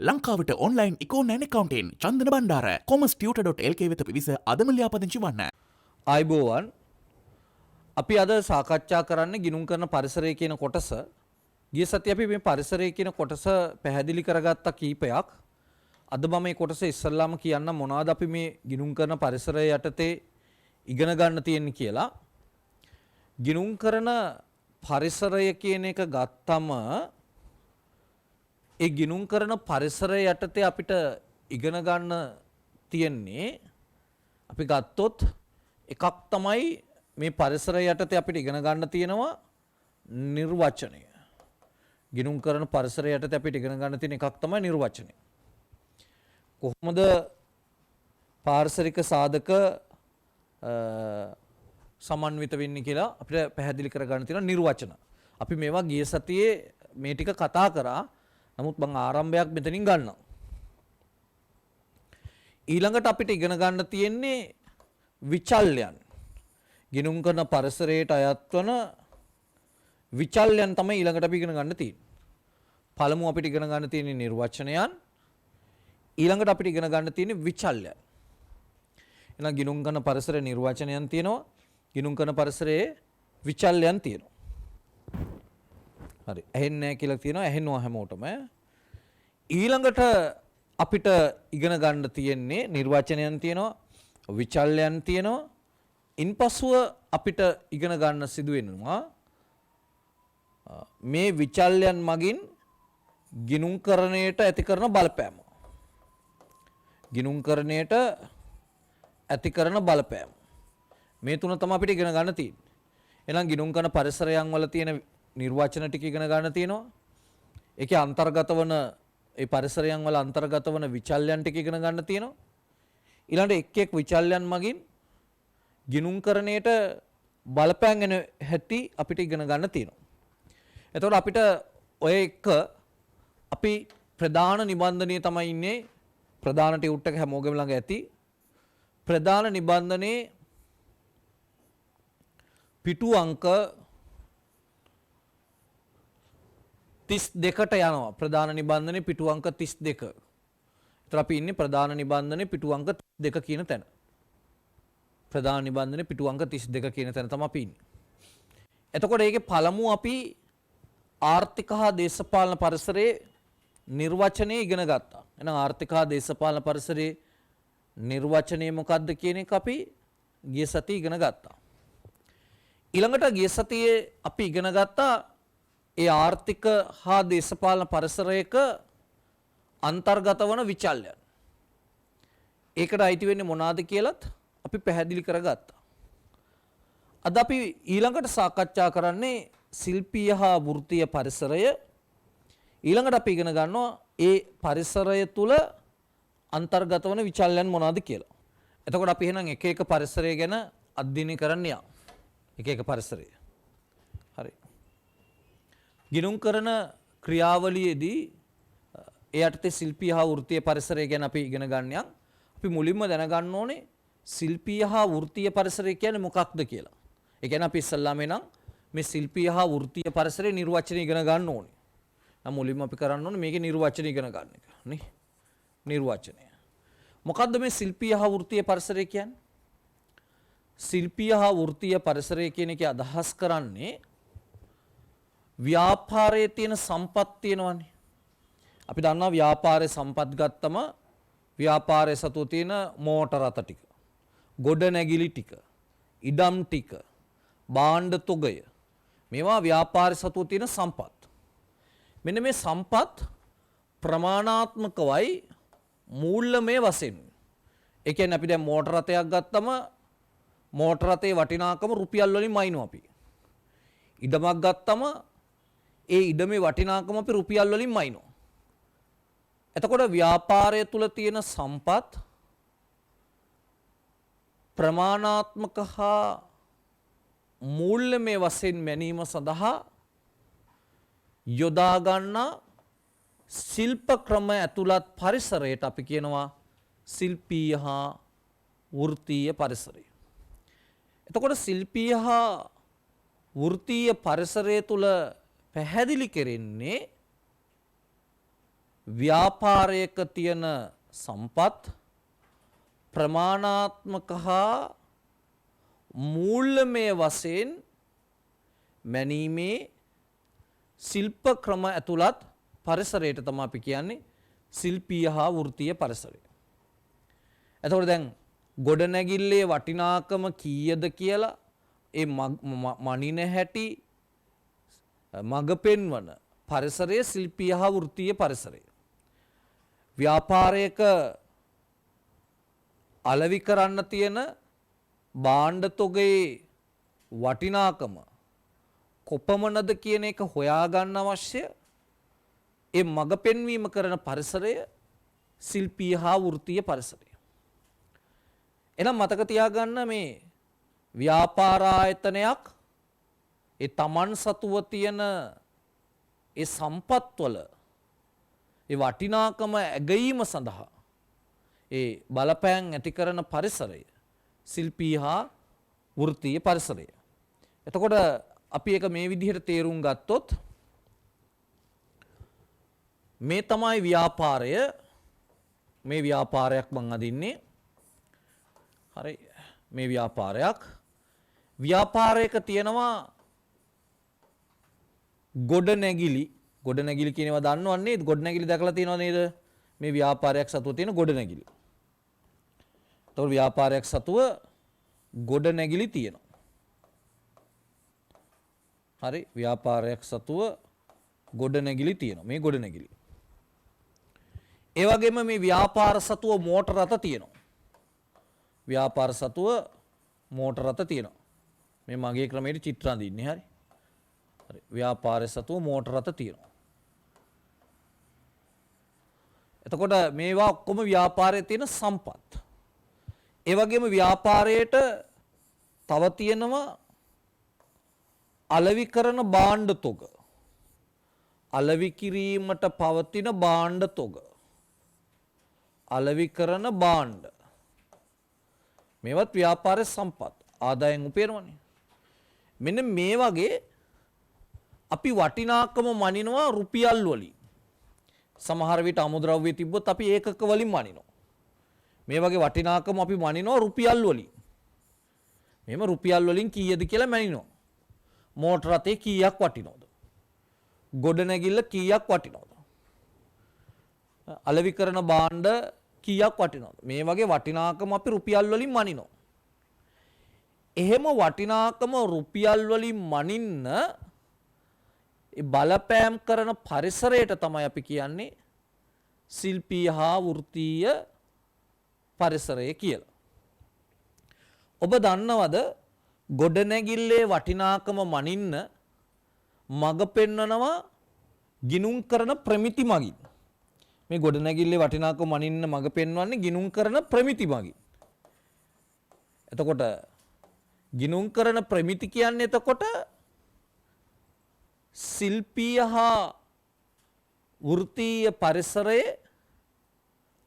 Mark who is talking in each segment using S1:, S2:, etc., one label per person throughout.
S1: ලංකාවට online ඉකෝනෑන් එකකවන්ටෙන් Chandana Bandara commercettutor.lk වෙත පිවිස අදම ලියාපදිංචි වන්න.
S2: ආයිබෝවන් අපි අද සාකච්ඡා කරන්න ගිණුම් කරන පරිසරය කියන කොටස. ගිය සතියේ අපි මේ පරිසරය කියන කොටස පැහැදිලි කරගත්ත කීපයක්. අද මම මේ කොටස ඉස්සල්ලාම කියන්න මොනවද අපි මේ ගිණුම් කරන පරිසරය යටතේ ඉගෙන ගන්න තියෙන්නේ කියලා. ගිණුම් කරන පරිසරය කියන එක ගත්තම ඒ ගිණුම් කරන පරිසරය යටතේ අපිට ඉගෙන ගන්න තියෙන්නේ අපි ගත්තොත් එකක් තමයි මේ පරිසරය යටතේ අපිට ඉගෙන ගන්න තියෙනවා නිර්වචනය. ගිණුම් කරන පරිසරය යටතේ අපිට ඉගෙන ගන්න තියෙන එකක් තමයි නිර්වචනය. කොහොමද පාරිසරික සාධක සමන්විත වෙන්නේ කියලා අපිට පැහැදිලි කරගන්න තියෙන නිර්වචන. අපි මේවා ගිය සතියේ මේ ටික කතා කරා. නමුත් මම ආරම්භයක් මෙතනින් ගන්නවා. ඊළඟට අපිට ඉගෙන ගන්න තියෙන්නේ විචල්යන්. ගිණුම් කරන පරිසරයට අයත් වන විචල්යන් තමයි ඊළඟට අපි ඉගෙන ගන්න තියෙන්නේ. පළමුව අපිට ඉගෙන ගන්න තියෙන්නේ නිර්වචනයන්. ඊළඟට අපිට ඉගෙන ගන්න තියෙන්නේ විචල්යන්. එහෙනම් ගිණුම් කරන පරිසරයේ නිර්වචනයන් තියෙනවා. ගිණුම් කරන පරිසරයේ විචල්යන් තියෙනවා. හරි. ඇහෙන්නේ නැහැ කියලා තියෙනවා. ඇහෙනවා හැමෝටම. ඊළඟට අපිට ඉගෙන ගන්න තියෙන්නේ නිර්වචනයන් තියෙනවා. විචල්යන් තියෙනවා. ඉන්පසුව අපිට ඉගෙන ගන්න සිදු වෙනවා මේ විචල්යන් මගින් ගිණුම්කරණයට ඇති කරන බලපෑම. ගිණුම්කරණයට ඇති කරන බලපෑම. මේ තුන තමයි අපිට ඉගෙන ගන්න තියෙන්නේ. එහෙනම් ගිණුම් කරන පරිසරයන් වල තියෙන නිර්වචන ටික ඉගෙන ගන්න තියෙනවා. ඒකේ අන්තර්ගත වන ඒ පරිසරයන් වල අන්තර්ගත වන විචල්යන් ටික ඉගෙන ගන්න තියෙනවා. ඊළඟට එක් එක් විචල්යන් මගින් ගිණුම්කරණයට බලපෑම් එන හැටි අපිට ඉගෙන ගන්න තියෙනවා. එතකොට අපිට ඔය එක අපි ප්‍රධාන නිබන්ධනය තමයි ඉන්නේ. ප්‍රධාන ටියුට් එක හැමෝගෙම ළඟ ඇති. ප්‍රධාන නිබන්ධනයේ පිටු අංක 32ට යනවා. ප්‍රධාන නිබන්ධනයේ පිටු අංක 32. ඒතර අපි ඉන්නේ ප්‍රධාන නිබන්ධනයේ පිටු අංක 32 කියන තැන. ප්‍රධාන නිබන්ධනයේ පිටු අංක 32 කියන තැන තමයි අපි ඉන්නේ. එතකොට ඒකේ පළමුව අපි ආර්ථික හා දේශපාලන පරිසරයේ නිර්වචනය ඉගෙන ගත්තා. එහෙනම් ආර්ථික හා දේශපාලන පරිසරයේ නිර්වචනය මොකක්ද කියන එක අපි ගිය සතියේ ඉගෙන ගත්තා. ඊළඟට ගිය සතියේ අපි ඉගෙන ගත්තා ඒ ආර්ථික හා දේශපාලන පරිසරයක අන්තර්ගත වන විචල්යන්. ඒකට අයිති වෙන්නේ මොනවාද කියලත් අපි පැහැදිලි කරගත්තා. අද අපි ඊළඟට සාකච්ඡා කරන්නේ ශිල්පීය හා වෘත්තීය පරිසරය. ඊළඟට අපි ඉගෙන ගන්නවා ඒ පරිසරය තුල අන්තර්ගත වන විචල්යන් මොනවාද කියලා. එතකොට අපි එහෙනම් එක එක පරිසරය ගැන අධ්‍යයනය කරන්න යමු. එක එක පරිසරය. හරි. ගිණුම් කරන ක්‍රියාවලියේදී ඒ යටතේ ශිල්පීය හා වෘත්තීය පරිසරය ගැන අපි ඉගෙන ගන්න යම්. අපි මුලින්ම දැනගන්න ඕනේ ශිල්පීය හා වෘත්තීය පරිසරය කියන්නේ මොකක්ද කියලා. ඒ කියන්නේ අපි ඉස්සල්ලාම එනම් මේ ශිල්පීය හා වෘත්තීය පරිසරයේ නිර්වචනය ඉගෙන ගන්න ඕනේ. නම් මුලින්ම අපි කරන්න ඕනේ මේකේ නිර්වචනය ඉගෙන ගන්න එක. නේ? නිර්වචනය. මොකද්ද මේ ශිල්පීය හා වෘත්තීය පරිසරය කියන්නේ? ශිල්පීය හා වෘත්තීය පරිසරය කියන එකේ අදහස් කරන්නේ ව්‍යාපාරයේ තියෙන සම්පත් තියෙනවනේ. අපි දන්නවා ව්‍යාපාරයේ සම්පත් ගත්තම ව්‍යාපාරයේ සතුව තියෙන මෝටර රථ ටික, ගොඩ නැගිලි ටික, ඉඩම් ටික, භාණ්ඩ තොගය. මේවා ව්‍යාපාරයේ සතුව තියෙන සම්පත්. මෙන්න මේ සම්පත් ප්‍රමාණාත්මකවයි මූල්‍යමය වශයෙන්. ඒ කියන්නේ අපි දැන් මෝටර රථයක් ගත්තම මෝටර රථයේ වටිනාකම රුපියල් වලින් මයින්නවා අපි. ඉඩමක් ගත්තම ඒ ඉඩමේ වටිනාකම අපි රුපියල් වලින් මයින්නවා. එතකොට ව්‍යාපාරය තුල තියෙන සම්පත් ප්‍රමාණාත්මක හා මූල්‍යමය වශයෙන් මැනීම සඳහා යොදා ගන්නා ශිල්ප ක්‍රම ඇතුළත් පරිසරයට අපි කියනවා ශිල්පීය හා වෘත්තීය පරිසරය. එතකොට ශිල්පීය හා වෘත්තීය පරිසරය තුල පැහැදිලි කෙරෙන්නේ ව්‍යාපාරයක තියෙන සම්පත් ප්‍රමාණාත්මක හා මූල්‍යමය වශයෙන් මැනීමේ ශිල්ප ක්‍රම ඇතුළත් පරිසරයට තමයි අපි කියන්නේ ශිල්පීය හා වෘත්තීය පරිසරය. එතකොට දැන් ගොඩනැගිල්ලේ වටිනාකම කීයද කියලා ඒ මනින හැටි මඟ පෙන්වන පරිසරය ශිල්පීය හා වෘත්තීය පරිසරය. ව්‍යාපාරයක අලෙවි කරන්න තියෙන භාණ්ඩ තොගයේ වටිනාකම කොපමණද කියන එක හොයාගන්න අවශ්‍ය ඒ මඟ පෙන්වීම කරන පරිසරය ශිල්පීය හා වෘත්තීය පරිසරය. එහෙනම් මතක තියාගන්න මේ ව්‍යාපාර ආයතනයක් ඒ තමන් සතුව තියෙන ඒ සම්පත්වල ඒ වටිනාකම ඇගීම සඳහා ඒ බලපෑම් ඇති කරන පරිසරය ශිල්පීය හා වෘත්තීය පරිසරය. එතකොට අපි ඒක මේ විදිහට තේරුම් ගත්තොත් මේ තමයි ව්‍යාපාරය. මේ ව්‍යාපාරයක් මං අදින්නේ. හරි මේ ව්‍යාපාරයක තියෙනවා ගොඩනැගිලි කියන ඒවා දන්නවන්නේ ගොඩනැගිලි දැකලා තියෙනව නේද? මේ ව්‍යාපාරයක් සතුව තියෙන ගොඩනැගිලි. ඒතකොට ව්‍යාපාරයක් සතුව ගොඩනැගිලි තියෙනවා. හරි ව්‍යාපාරයක් සතුව ගොඩනැගිලි තියෙනවා. මේ ගොඩනැගිලි. ඒ වගේම මේ ව්‍යාපාර සතුව මෝටර රථ තියෙනවා. ව්‍යාපාර සතුව මෝටර රථ තියෙනවා. මේ මගේ ක්‍රමයට චිත්‍ර අඳින්නේ හරි. හරි ව්‍යාපාර සතුව මෝටර රථ තියෙනවා. එතකොට මේවා ඔක්කොම ව්‍යාපාරයේ තියෙන සම්පත්. ඒ වගේම ව්‍යාපාරයට තව තියෙනවා අලෙවි කරන භාණ්ඩ තොග. අලෙවි කිරීමට පවතින භාණ්ඩ තොග. අලෙවි කරන භාණ්ඩ. මේවත් ව්‍යාපාරයේ සම්පත්. ආදායම් උපයනවනේ. මෙන්න මේ වගේ අපි වටිනාකම මනිනවා රුපියල් වලින්. සමහර විට අමුද්‍රව්‍ය තිබ්බොත් අපි ඒකක වලින් මනිනවා. මේ වගේ වටිනාකම අපි මනිනවා රුපියල් වලින්. මෙහෙම රුපියල් වලින් කීයද කියලා මනිනවා. මෝටර රථේ කීයක් වටිනවද? ගොඩනැගිල්ල කීයක් වටිනවද? අලෙවි කරන භාණ්ඩ කීයක් වටිනවද? මේ වගේ වටිනාකම අපි රුපියල් වලින් මනිනවා. එහෙම වටිනාකම රුපියල් වලින් මනින්න බලපෑම් කරන පරිසරයට තමයි අපි කියන්නේ ශිල්පීය හා වෘත්තීය පරිසරය කියලා. ඔබ දන්නවද ගොඩනැගිල්ලේ වටිනාකම මනින්න මඟ පෙන්වනවා ගිනුම් කරන ප්‍රමිති මගින්. මේ ගොඩනැගිල්ලේ වටිනාකම මනින්න මඟ පෙන්වන්නේ ගිනුම් කරන ප්‍රමිති මගින්. එතකොට ගිනුම් කරන ප්‍රමිති කියන්නේ එතකොට ශිල්පීය හා වෘත්තීය පරිසරයේ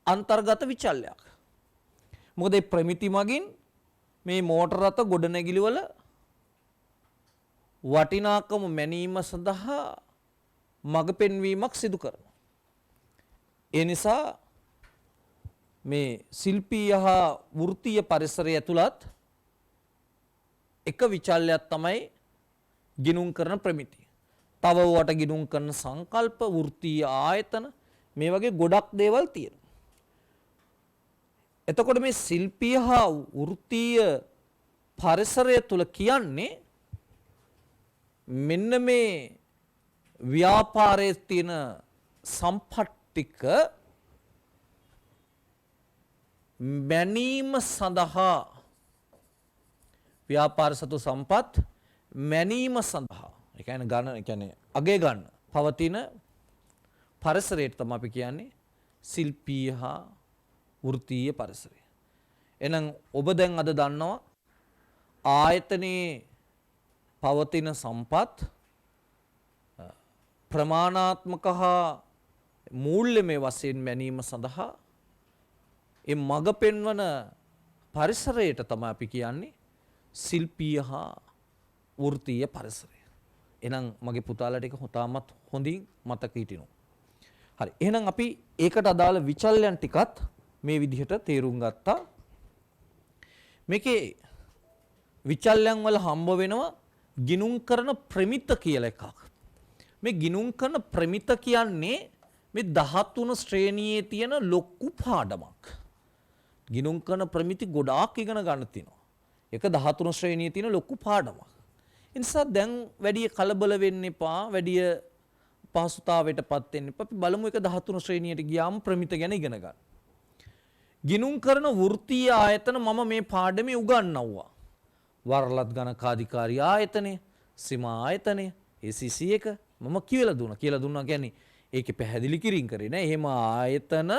S2: අන්තර්ගත විචල්යක්. මොකද මේ ප්‍රමිති මගින් මේ මෝටර රථ ගොඩනැගිලි වල වටිනාකම මැනීම සඳහා මඟ පෙන්වීමක් සිදු කරනවා. ඒ නිසා මේ ශිල්පීය හා වෘත්තීය පරිසරය ඇතුළත් එක විචල්යක් තමයි ගිනුම් කරන ප්‍රමිති. තව වට ගිනුම් කරන සංකල්ප වෘත්තීය ආයතන මේ වගේ ගොඩක් දේවල් තියෙනවා. එතකොට මේ ශිල්පීය හා වෘත්තීය පරිසරය තුල කියන්නේ මෙන්න මේ ව්‍යාපාරයේ තියෙන සම්පත් ටික මැනීම සඳහා ව්‍යාපාර සතු සම්පත් මැනීම සඳහා ඒ කියන්නේ අගය ගන්න පවතින පරිසරයට තමයි අපි කියන්නේ ශිල්පීය හා වෘත්තීය පරිසරය. එහෙනම් ඔබ දැන් අද දන්නවා ආයතනයේ පවතින සම්පත් ප්‍රමාණාත්මක හා මූල්‍යමය වශයෙන් මැනීම සඳහා ඒ මඟ පෙන්වන පරිසරයට තමයි අපි කියන්නේ ශිල්පීය හා වෘත්තීය පරිසරය. එහෙනම් මගේ පුතාලා ටික තාමත් හොඳින් මතක හිටිනවා. හරි. එහෙනම් අපි ඒකට අදාළ විචල්යන් ටිකත් මේ විදිහට තේරුම් ගත්තා. මේකේ විචල්යන් වල හම්බ වෙනවා ගිනුම් කරන ප්‍රමිත කියලා එකක්. මේ ගිනුම් කරන ප්‍රමිත කියන්නේ මේ 13 ශ්‍රේණියේ තියෙන ලොකු පාඩමක්. ගිනුම් කරන ප්‍රමිති ගොඩාක් ඉගෙන ගන්න තියෙනවා. ඒක 13 ශ්‍රේණියේ තියෙන ලොකු පාඩමක්. ඒ නිසා දැන් වැඩි කලබල වෙන්න එපා, වැඩි පහසුතාවයටපත් වෙන්න එපා. අපි බලමු ඒක 13 ශ්‍රේණියට ගියාම ප්‍රමිත ගැන ඉගෙන ගන්න. ගිනුම් කරන වෘත්තීය ආයතන මම මේ පාඩමේ උගන්වනවා. වරලත් ගණකාධිකාරී ආයතනය, සීමා ආයතනය, ACC එක මම කියලා දුන්නා. කියලා දුන්නා කියන්නේ ඒකේ පැහැදිලි කිරීම කරේ නෑ. එහෙම ආයතන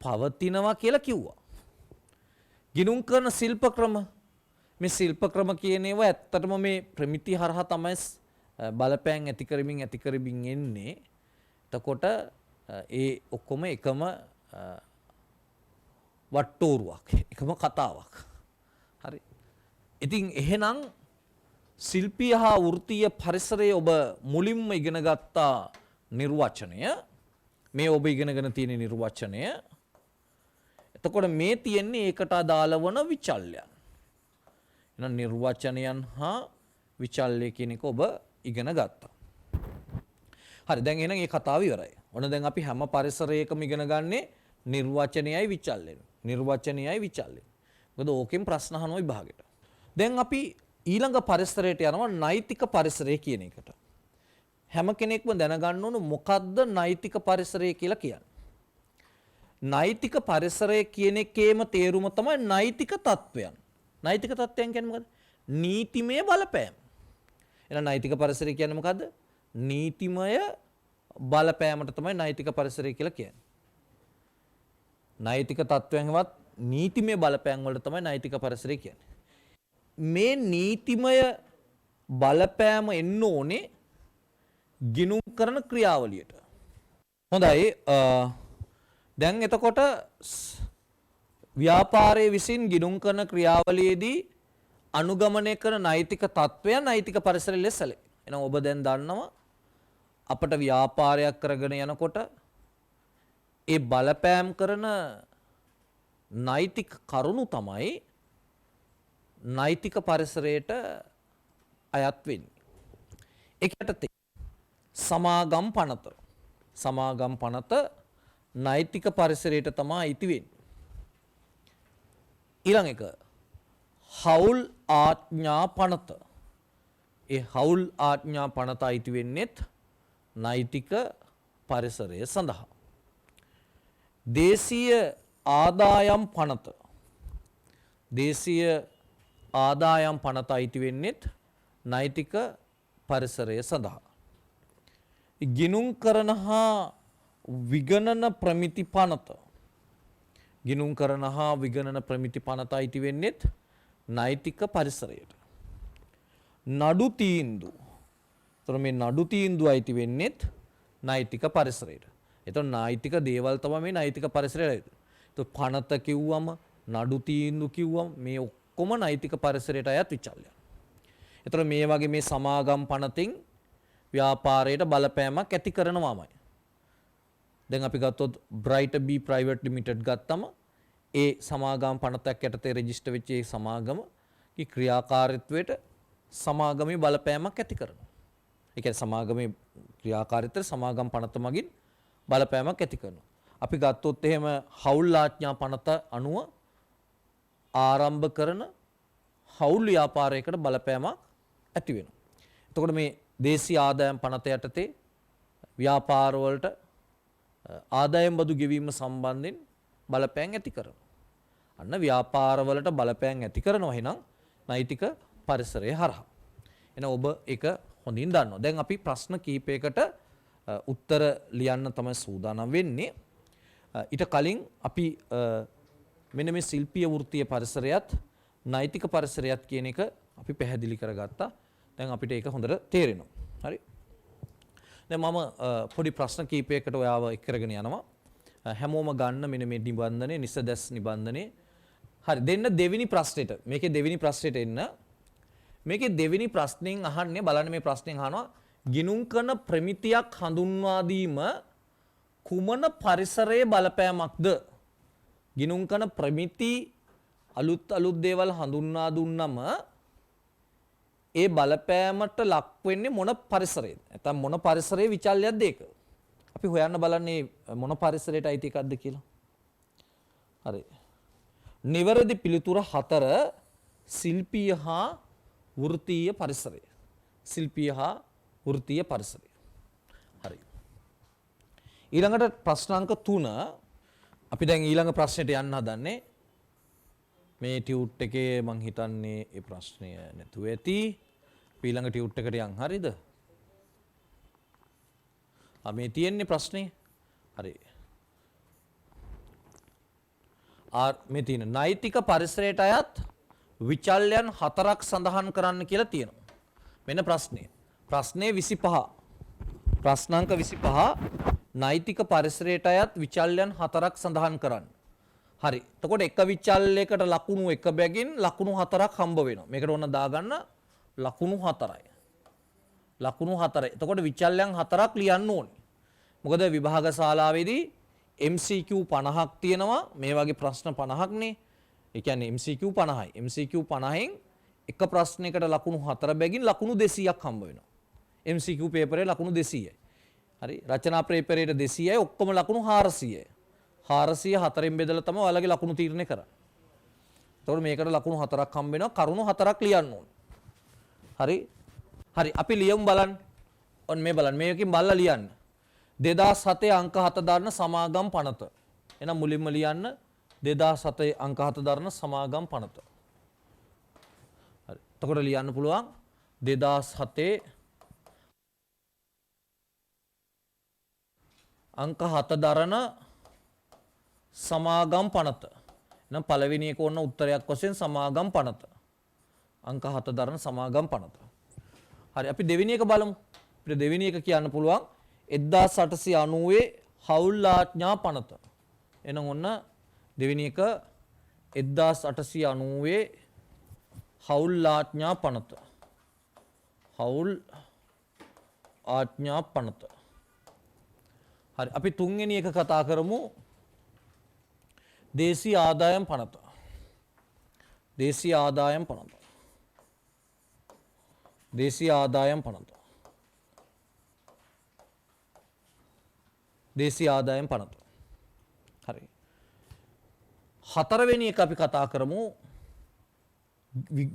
S2: පවතිනවා කියලා කිව්වා. ගිනුම් කරන ශිල්ප ක්‍රම, මේ ශිල්ප ක්‍රම කියන ඒවා ඇත්තටම මේ ප්‍රමිති හරහා තමයි බලපෑම් ඇති කරමින් එන්නේ. එතකොට ඒ ඔක්කොම එකම වට්ටෝරුවක්, එකම කතාවක්. හරි. ඉතින් එහෙනම් ශිල්පීය හා වෘත්තීය පරිසරයේ ඔබ මුලින්ම ඉගෙන ගත්තා නිර්වචනය. මේ ඔබ ඉගෙනගෙන තියෙන නිර්වචනය. එතකොට මේ තියෙන්නේ ඒකට අදාළ වන විචල්යන්. එහෙනම් නිර්වචනයන් හා විචල්‍ය කියන එක ඔබ ඉගෙන ගත්තා. හරි, දැන් එහෙනම් මේ කතාව ඉවරයි. ඔන්න දැන් අපි හැම පරිසරයකම ඉගෙන ගන්නේ නිර්වචනයයි විචල්‍යයි. නිර්වචනයයි විචල්‍යයි. මොකද ඕකෙන් ප්‍රශ්න අහනවා විභාගෙට. දැන් අපි ඊළඟ පරිසරයට යනවා නෛතික පරිසරය කියන එකට. හැම කෙනෙක්ම දැනගන්න ඕන මොකද්ද නෛතික පරිසරය කියලා කියන්නේ. නෛතික පරිසරය කියන එකේම තේරුම තමයි නෛතික තත්වයන්. නෛතික තත්වයන් කියන්නේ මොකද්ද? නීතිමය බලපෑම. එහෙනම් නෛතික පරිසරය කියන්නේ මොකද්ද? නීතිමය බලපෑමට තමයි නෛතික පරිසරය කියලා කියන්නේ. නෛතික තත්වයන්වත් නීතිමය බලපෑම් වලට තමයි නෛතික පරිසරය කියන්නේ. මේ නීතිමය බලපෑම එන්න ඕනේ ගිනුම් කරන ක්‍රියාවලියට. හොඳයි. දැන් එතකොට ව්‍යාපාරයේ විසින් ගිනුම් කරන ක්‍රියාවලියේදී අනුගමනය කරන නෛතික තත්වයන් නෛතික පරිසරය ලෙස සැලකේ. එහෙනම් ඔබ දැන් දන්නවා අපට ව්‍යාපාරයක් කරගෙන යනකොට ඒ බලපෑම් කරන නෛතික කරුණු තමයි නෛතික පරිසරයට අයත් වෙන්නේ. ඒකට සමාගම් පනත. සමාගම් පනත නෛතික පරිසරයට තමයි අයිති වෙන්නේ. ඊළඟ එක හවුල් ආඥා පනත. ඒ හවුල් ආඥා පනත අයිති වෙන්නේත් නෛතික පරිසරය සඳහා. දේශීය ආදායම් පනත. දේශීය ආදායම් පනත අයිති වෙන්නේත් නෛතික පරිසරය සඳහා. ගිනුම් කරන හා විගණන ප්‍රමිති පනත. ගිනුම් කරන හා විගණන ප්‍රමිති පනත අයිති වෙන්නේත් නෛතික පරිසරයට. නඩු තීන්දුව. එතකොට මේ නඩු තීන්දුව අයිති වෙන්නේත් නෛතික පරිසරයට. එතකොට නෛතික දේවල් තමයි මේ නෛතික පරිසරයට. එතකොට පනත කිව්වම නඩු තීන්දුව කිව්වම මේ ඔක්කොම නෛතික පරිසරයට අයත් විචල්යන්. එතකොට මේ වගේ මේ සමාගම් පනතින් ව්‍යාපාරයට බලපෑමක් ඇති කරනවාමයි. දැන් අපි ගත්තොත් Bright B Private Limited ගත්තම ඒ සමාගම් පනතක් යටතේ රෙජිස්ටර් වෙච්ච ඒ සමාගමේ ක්‍රියාකාරීත්වයට සමාගමේ බලපෑමක් ඇති කරනවා. ඒ කියන්නේ සමාගමේ ක්‍රියාකාරීත්වයට සමාගම් පනත මගින් බලපෑමක් ඇති කරනවා. අපි ගත්තොත් එහෙම හවුල් ආඥා පනත අනුව ආරම්භ කරන හවුල් ව්‍යාපාරයකට බලපෑමක් ඇති වෙනවා. එතකොට මේ දේශීය ආදායම් පනත යටතේ ව්‍යාපාරවලට ආදායම් බදු ගෙවීම සම්බන්ධයෙන් බලපෑම් ඇති කරනවා. අන්න ව්‍යාපාරවලට බලපෑම් ඇති කරනවා එහෙනම් නෛතික පරිසරය හරහා. එහෙනම් ඔබ ඒක හොඳින් දන්නවා. දැන් අපි ප්‍රශ්න කීපයකට උත්තර ලියන්න තමයි සූදානම් වෙන්නේ. ඊට කලින් අපි මෙන්න මේ ශිල්පීය වෘත්තීය පරිසරයත් නෛතික පරිසරයත් කියන එක අපි පැහැදිලි කරගත්තා. දැන් අපිට ඒක හොඳට තේරෙනවා. හරි. දැන් මම පොඩි ප්‍රශ්න කීපයකට ඔයාව එක් කරගෙන යනවා. හැමෝම ගන්න මෙන්න මේ නිබන්ධනේ නිසදැස් නිබන්ධනේ. හරි, දෙන්න දෙවෙනි ප්‍රශ්නෙට. මේකේ දෙවෙනි ප්‍රශ්නෙට එන්න. මේකේ දෙවෙනි ප්‍රශ්نين අහන්නේ බලන්න මේ ප්‍රශ්نين අහනවා ගිනුම් කරන ප්‍රමිතියක් හඳුන්වා දීම කුමන පරිසරයේ බලපෑමක්ද? ගිනුම් කන ප්‍රමිති අලුත් දේවල් හඳුන්වා දුන්නම ඒ බලපෑමට ලක් වෙන්නේ මොන පරිසරයේද? නැත්නම් මොන පරිසරයේ විචල්යක්ද ඒක? අපි හොයන්න බලන්නේ මොන පරිසරයට අයිති එකක්ද කියලා. හරි. නිවැරදි පිළිතුර 4 ශිල්පීය හා වෘත්තීය පරිසරය. ශිල්පීය හා වෘත්තීය පරිසරය. හරි. ඊළඟට ප්‍රශ්න අංක 3 අපි දැන් ඊළඟ ප්‍රශ්නෙට යන්න හදන්නේ. මේ ටියුට් එකේ මං හිතන්නේ ඒ ප්‍රශ්නය නැතුව ඇති. ඊළඟ ටියුට් එකට යන් හරිද? මේ තියෙන්නේ ප්‍රශ්නේ. හරි. මේ තියෙන නෛතික පරිසරයට අයත් විචල්යන් 4ක් සඳහන් කරන්න කියලා තියෙනවා. මෙන්න ප්‍රශ්නේ. ප්‍රශ්නේ 25. ප්‍රශ්නාංක 25 නෛතික පරිසරයට අයත් විචල්යන් 4ක් සඳහන් කරන්න. හරි. එතකොට එක විචල්යකට ලකුණු එක බැගින් ලකුණු 4ක් හම්බ වෙනවා. මේකට ඕන දාගන්න ලකුණු 4යි. ලකුණු 4යි. එතකොට විචල්යන් 4ක් ලියන්න ඕනේ. මොකද විභාග ශාලාවේදී MCQ 50ක් තියෙනවා. මේ වගේ ප්‍රශ්න 50ක්නේ. ඒ කියන්නේ MCQ 50යි. MCQ 50න් එක ප්‍රශ්නයකට ලකුණු 4 බැගින් ලකුණු 200ක් හම්බ වෙනවා. MCQ පේපරේ ලකුණු 200යි. හරි. රචනා පේපරේට 200යි ඔක්කොම ලකුණු 400යි. 400 4න් බෙදලා තමයි ඔයාලගේ ලකුණු තීරණය කරන්නේ. එතකොට මේකට ලකුණු 4ක් හම්බ වෙනවා. කරුණු 4ක් ලියන්න ඕනේ. හරි. හරි. අපි ලියමු බලන්න. ඔන්න මේ බලන්න. මේකකින් බලලා ලියන්න. 2007 අංක 7 දරන සමාගම් පනත. එහෙනම් මුලින්ම ලියන්න 2007 අංක 7 දරන සමාගම් පනත. හරි. එතකොට ලියන්න පුළුවන් 2007 අංක 7 දරන සමාගම් පනත. එහෙනම් පළවෙනි එක ඕන උත්තරයක් වශයෙන් සමාගම් පනත. අංක 7 දරන සමාගම් පනත. හරි අපි දෙවෙනි එක බලමු. අපිට දෙවෙනි එක කියන්න පුළුවන් 1890 හවුල් ආඥා පනත. එහෙනම් ඔන්න දෙවෙනි එක 1890 හවුල් ආඥා පනත. හවුල් ආඥා පනත. හරි අපි තුන්වෙනි එක කතා කරමු දේශීය ආදායම් පනත. දේශීය ආදායම් පනත. දේශීය ආදායම් පනත. දේශීය ආදායම් පනත. හරි. හතරවෙනි එක අපි කතා කරමු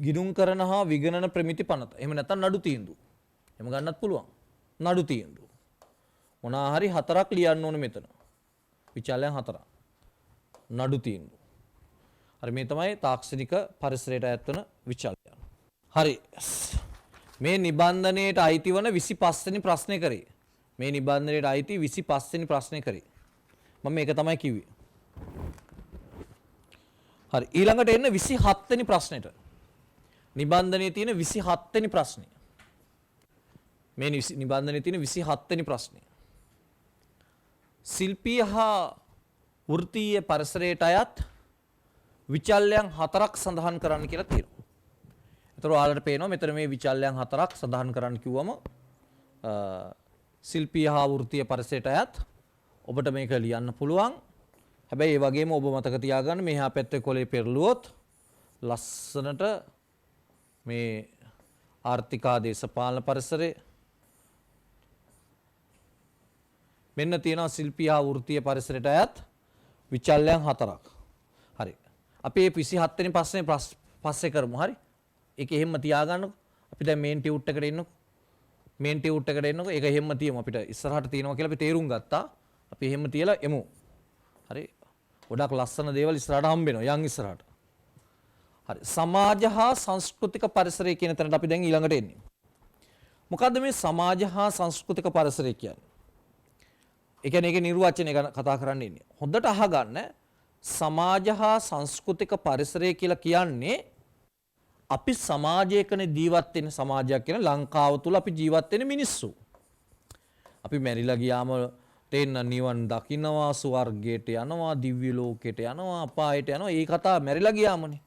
S2: ගිණුම් කරන හා විගණන ප්‍රමිති පනත. එහෙම නැත්නම් නඩු තීන්දුව. එහෙම ගන්නත් පුළුවන්. නඩු තීන්දුව. මොනවා හරි 4ක් ලියන්න ඕනේ මෙතන. විචාලයන් 4ක්. නඩු තීන්දුව. හරි මේ තමයි තාක්ෂණික පරිසරයට අයත් වන විචාලයන්. හරි. මේ නිබන්ධනයේට අයිති වන 25 වෙනි ප්‍රශ්නේ කරේ. මේ නිබන්ධනයේට අයිති 25 වෙනි ප්‍රශ්නේ කරේ. මම මේක තමයි කිව්වේ. හරි ඊළඟට එන්න 27 වෙනි ප්‍රශ්නෙට. නිබන්ධනයේ තියෙන 27 වෙනි ප්‍රශ්නේ. මේ නිබන්ධනයේ තියෙන 27 වෙනි ප්‍රශ්නේ. ශිල්පීය හා වෘත්තීය පරිසරයට අයත් විචල්යන් 4ක් සඳහන් කරන්න කියලා තියෙනවා. ඒතර ඔයාලට පේනවා මෙතන මේ විචල්යන් 4ක් සඳහන් කරන්න කිව්වම ශිල්පීය හා වෘත්තීය පරිසරයට අයත් ඔබට මේක ලියන්න පුළුවන්. හැබැයි ඒ වගේම ඔබ මතක තියාගන්න මෙහා පැත්තේ කොලේ පෙරළුවොත් ලස්සනට මේ ආර්ථිකා දේශපාලන පරිසරය මෙන්න තියෙනවා ශිල්පීය හා වෘත්තීය පරිසරයට අයත් විචල්යන් 4ක්. හරි. අපි මේ 27 වෙනි ප්‍රශ්නේ පස්සේ කරමු. හරි. ඒක එහෙම්ම තියාගන්නකො. අපි දැන් මේන් ටියුට් එකට එන්නකො. මේන් ටියුට් එකට එන්නකො. ඒක එහෙම්ම තියමු. අපිට ඉස්සරහට තියෙනවා කියලා අපි තේරුම් ගත්තා. අපි එහෙම්ම තියලා එමු. හරි. ගොඩක් ලස්සන දේවල් ඉස්සරහට හම්බ වෙනවා. යන් ඉස්සරහට. හරි. සමාජ හා සංස්කෘතික පරිසරය කියන තැනට අපි දැන් ඊළඟට එන්නේ. මොකද්ද මේ සමාජ හා සංස්කෘතික පරිසරය කියන්නේ? ඒ කියන්නේ ඒකේ නිර්වචනය ගැන කතා කරන්න ඉන්නේ. හොඳට අහගන්න සමාජ හා සංස්කෘතික පරිසරය කියලා කියන්නේ අපි සමාජයකනේ ජීවත් වෙන සමාජයක් කියන ලංකාව තුල අපි ජීවත් වෙන මිනිස්සු. අපි මැරිලා ගියාම තෙන්න නිවන් දකින්නවා ස්වර්ගයට යනවා දිව්‍ය ලෝකයට යනවා අපායට යනවා ඒ කතාව මැරිලා ගියාමනේ.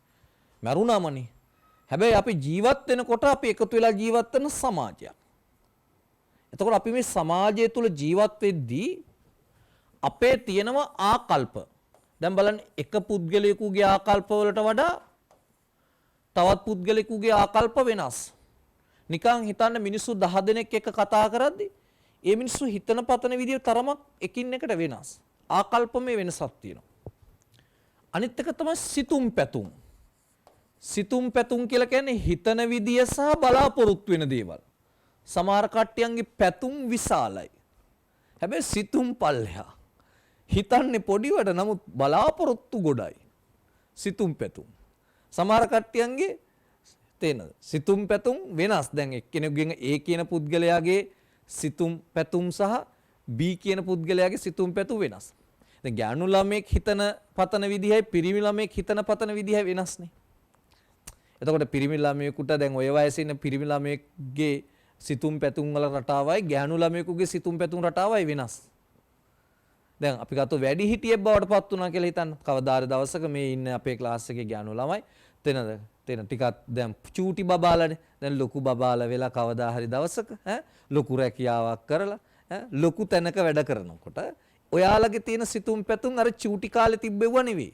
S2: මැරුණාමනේ. හැබැයි අපි ජීවත් වෙනකොට අපි එකතු වෙලා ජීවත් වෙන සමාජයක්. එතකොට අපි මේ සමාජය තුල ජීවත් වෙද්දී අපේ තියෙනවා ආකල්ප. දැන් බලන්න එක පුද්ගලයෙකුගේ ආකල්ප වලට වඩා තවත් පුද්ගලයෙකුගේ ආකල්ප වෙනස්. නිකන් හිතන්න මිනිස්සු 10 දෙනෙක් එක්ක කතා කරද්දී ඒ මිනිස්සු හිතන පතන විදිය තරමක් එකින් එකට වෙනස්. ආකල්පමේ වෙනසක් තියෙනවා. අනිත් එක තමයි සිතුම් පැතුම්. සිතුම් පැතුම් කියලා කියන්නේ හිතන විදිය සහ බලාපොරොත්තු වෙන දේවල්. සමහර කට්ටියන්ගේ පැතුම් විශාලයි. හැබැයි සිතුම් පල්ලෙහා. හිතන්නේ පොඩිවට නමුත් බලාපොරොත්තු ගොඩයි. සිතුම් පැතුම්. සමහර කට්ටියන්ගේ තේනද? සිතුම් පැතුම් වෙනස්. දැන් එක්කෙනෙකුගෙන් A කියන පුද්ගලයාගේ සිතුම් පැතුම් සහ B කියන පුද්ගලයාගේ සිතුම් පැතුම් වෙනස්. දැන් ගෑනු ළමෙක් හිතන පතන විදිහයි පිරිමි ළමෙක් හිතන පතන විදිහයි වෙනස්නේ. එතකොට පිරිමි ළමයෙකුට දැන් ඔය වයසේ ඉන්න පිරිමි ළමයෙක්ගේ සිතුම් පැතුම් වල රටාවයි ගෑනු ළමයෙකුගේ සිතුම් පැතුම් රටාවයි වෙනස්. දැන් අපි ගත්තොත් වැඩි හිටියෙක් බවට පත් වුණා කියලා හිතන්න. කවදාද දවසක මේ ඉන්න අපේ ක්ලාස් එකේ ගෑනු ළමයි තේන ටිකක් දැන් චූටි බබාලානේ. දැන් ලොකු බබාලා වෙලා කවදා හරි දවසක ලොකු රැකියාවක් කරලා ලොකු තැනක වැඩ කරනකොට ඔයාලගේ තියෙන සිතුම් පැතුම් අර චූටි කාලේ තිබ්බෙව නෙවෙයි.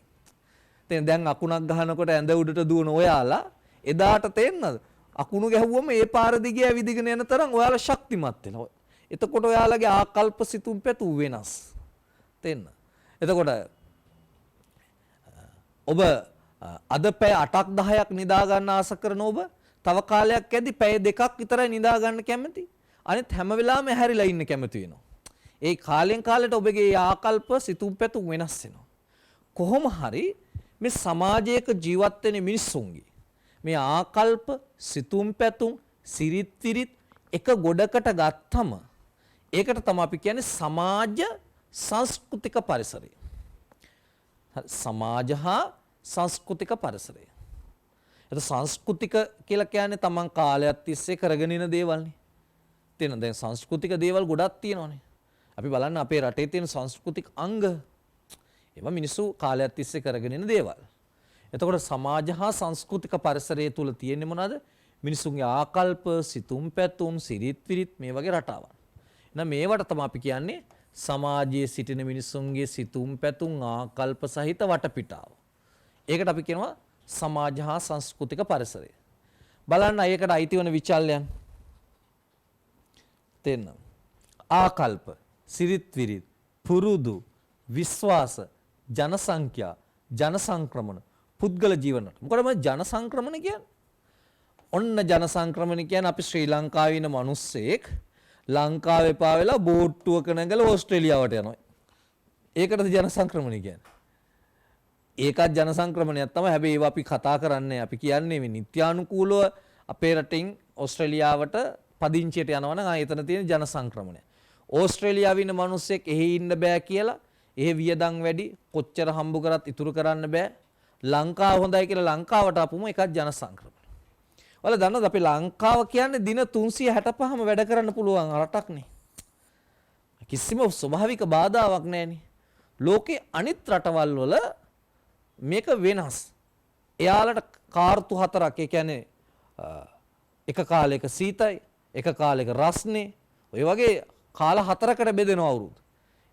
S2: දැන් අකුණක් ගහනකොට ඇඳ උඩට දුවන ඔයාලා එදාට තේන්නද? අකුණු ගැහුවම ඒ පාර දිගේ ඇවිදගෙන යන තරම් ඔයාලා ශක්තිමත් වෙනවා. එතකොට ඔයාලගේ ආකල්ප සිතුම් පැතුම් වෙනස්. තේන්න. එතකොට ඔබ අද පැය 8ක් 10ක් නිදා ගන්න ආස කරන ඔබ තව කාලයක් ඇද්දි පැය 2ක් විතරයි නිදා ගන්න කැමති. අනිත් හැම වෙලාවෙම හැරිලා ඉන්න කැමති වෙනවා. ඒ කාලෙන් කාලයට ඔබගේ ආකල්ප සිතුම් පැතුම් වෙනස් වෙනවා. කොහොම හරි මේ සමාජයක ජීවත් වෙන මිනිස්සුන්ගේ මේ ආකල්ප සිතුම් පැතුම් සිරිත් විරිත් එක ගොඩකට ගත්තම ඒකට තමයි අපි කියන්නේ සමාජ සංස්කෘතික පරිසරය. සමාජ හා සංස්කෘතික පරිසරය. එතකොට සංස්කෘතික කියලා කියන්නේ තමන් කාලයක් තිස්සේ කරගෙන ඉන දේවල්නේ. තේරෙනවද? දැන් සංස්කෘතික දේවල් ගොඩක් තියෙනවානේ. අපි බලන්න අපේ රටේ තියෙන සංස්කෘතික අංග. ඒවා මිනිස්සු කාලයක් තිස්සේ කරගෙන ඉන දේවල්. එතකොට සමාජ හා සංස්කෘතික පරිසරය තුල තියෙන්නේ මොනවද? මිනිසුන්ගේ ආකල්ප, සිතුම් පැතුම්, සිරිත් විරිත් මේ වගේ රටාවක්. එහෙනම් මේවට තමයි අපි කියන්නේ සමාජයේ සිටින මිනිසුන්ගේ සිතුම් පැතුම් ආකල්ප සහිත වටපිටාව. ඒකට අපි කියනවා සමාජ හා සංස්කෘතික පරිසරය. බලන්න ඒකට අයිති වන විචල්යන්. තේන්න. ආකල්ප, සිරිත් විරිත්, පුරුදු, විශ්වාස, ජන සංඛ්‍යා, ජන සංක්‍රමණ, පුද්ගල ජීවන. මොකද මේ ජන සංක්‍රමණ කියන්නේ? ඔන්න ජන සංක්‍රමණ කියන්නේ අපි ශ්‍රී ලංකාවේ ඉන්න මිනිස්සෙක් ලංකාවේ පාවෙලා බෝට්ටුවක නැගලා ඕස්ට්‍රේලියාවට යනවා. ඒකටද ජන සංක්‍රමණය කියන්නේ. ඒකත් ජන සංක්‍රමණයක් තමයි. හැබැයි ඒවා අපි කතා කරන්නේ අපි කියන්නේ මේ නිත්‍යානුකූලව අපේ රටින් ඕස්ට්‍රේලියාවට පදිංචියට යනවා නම් එතන තියෙන ජන සංක්‍රමණය. ඕස්ට්‍රේලියාවේ ඉන්න මිනිස්සෙක් එහි ඉන්න බෑ කියලා එහෙ වියදම් වැඩි කොච්චර හම්බ කරත් ඉතුරු කරන්න බෑ. ලංකාව හොඳයි කියලා ලංකාවට ආපුම ඒකත් ජන සංක්‍රමණය. ඔයාලා දන්නවද අපි ලංකාව කියන්නේ දින 365ම වැඩ කරන්න පුළුවන් රටක් නේ. කිසිම ස්වභාවික බාධාවක් නැහැනේ. ලෝකේ අනිත් රටවල් වල මේක වෙනස්. එයාලට කාර්තු හතරක් ඒ කියන්නේ එක කාලයක සීතයි, එක කාලයක රස්නේ, ඔය වගේ කාල හතරකට බෙදෙනවා අවුරුදු.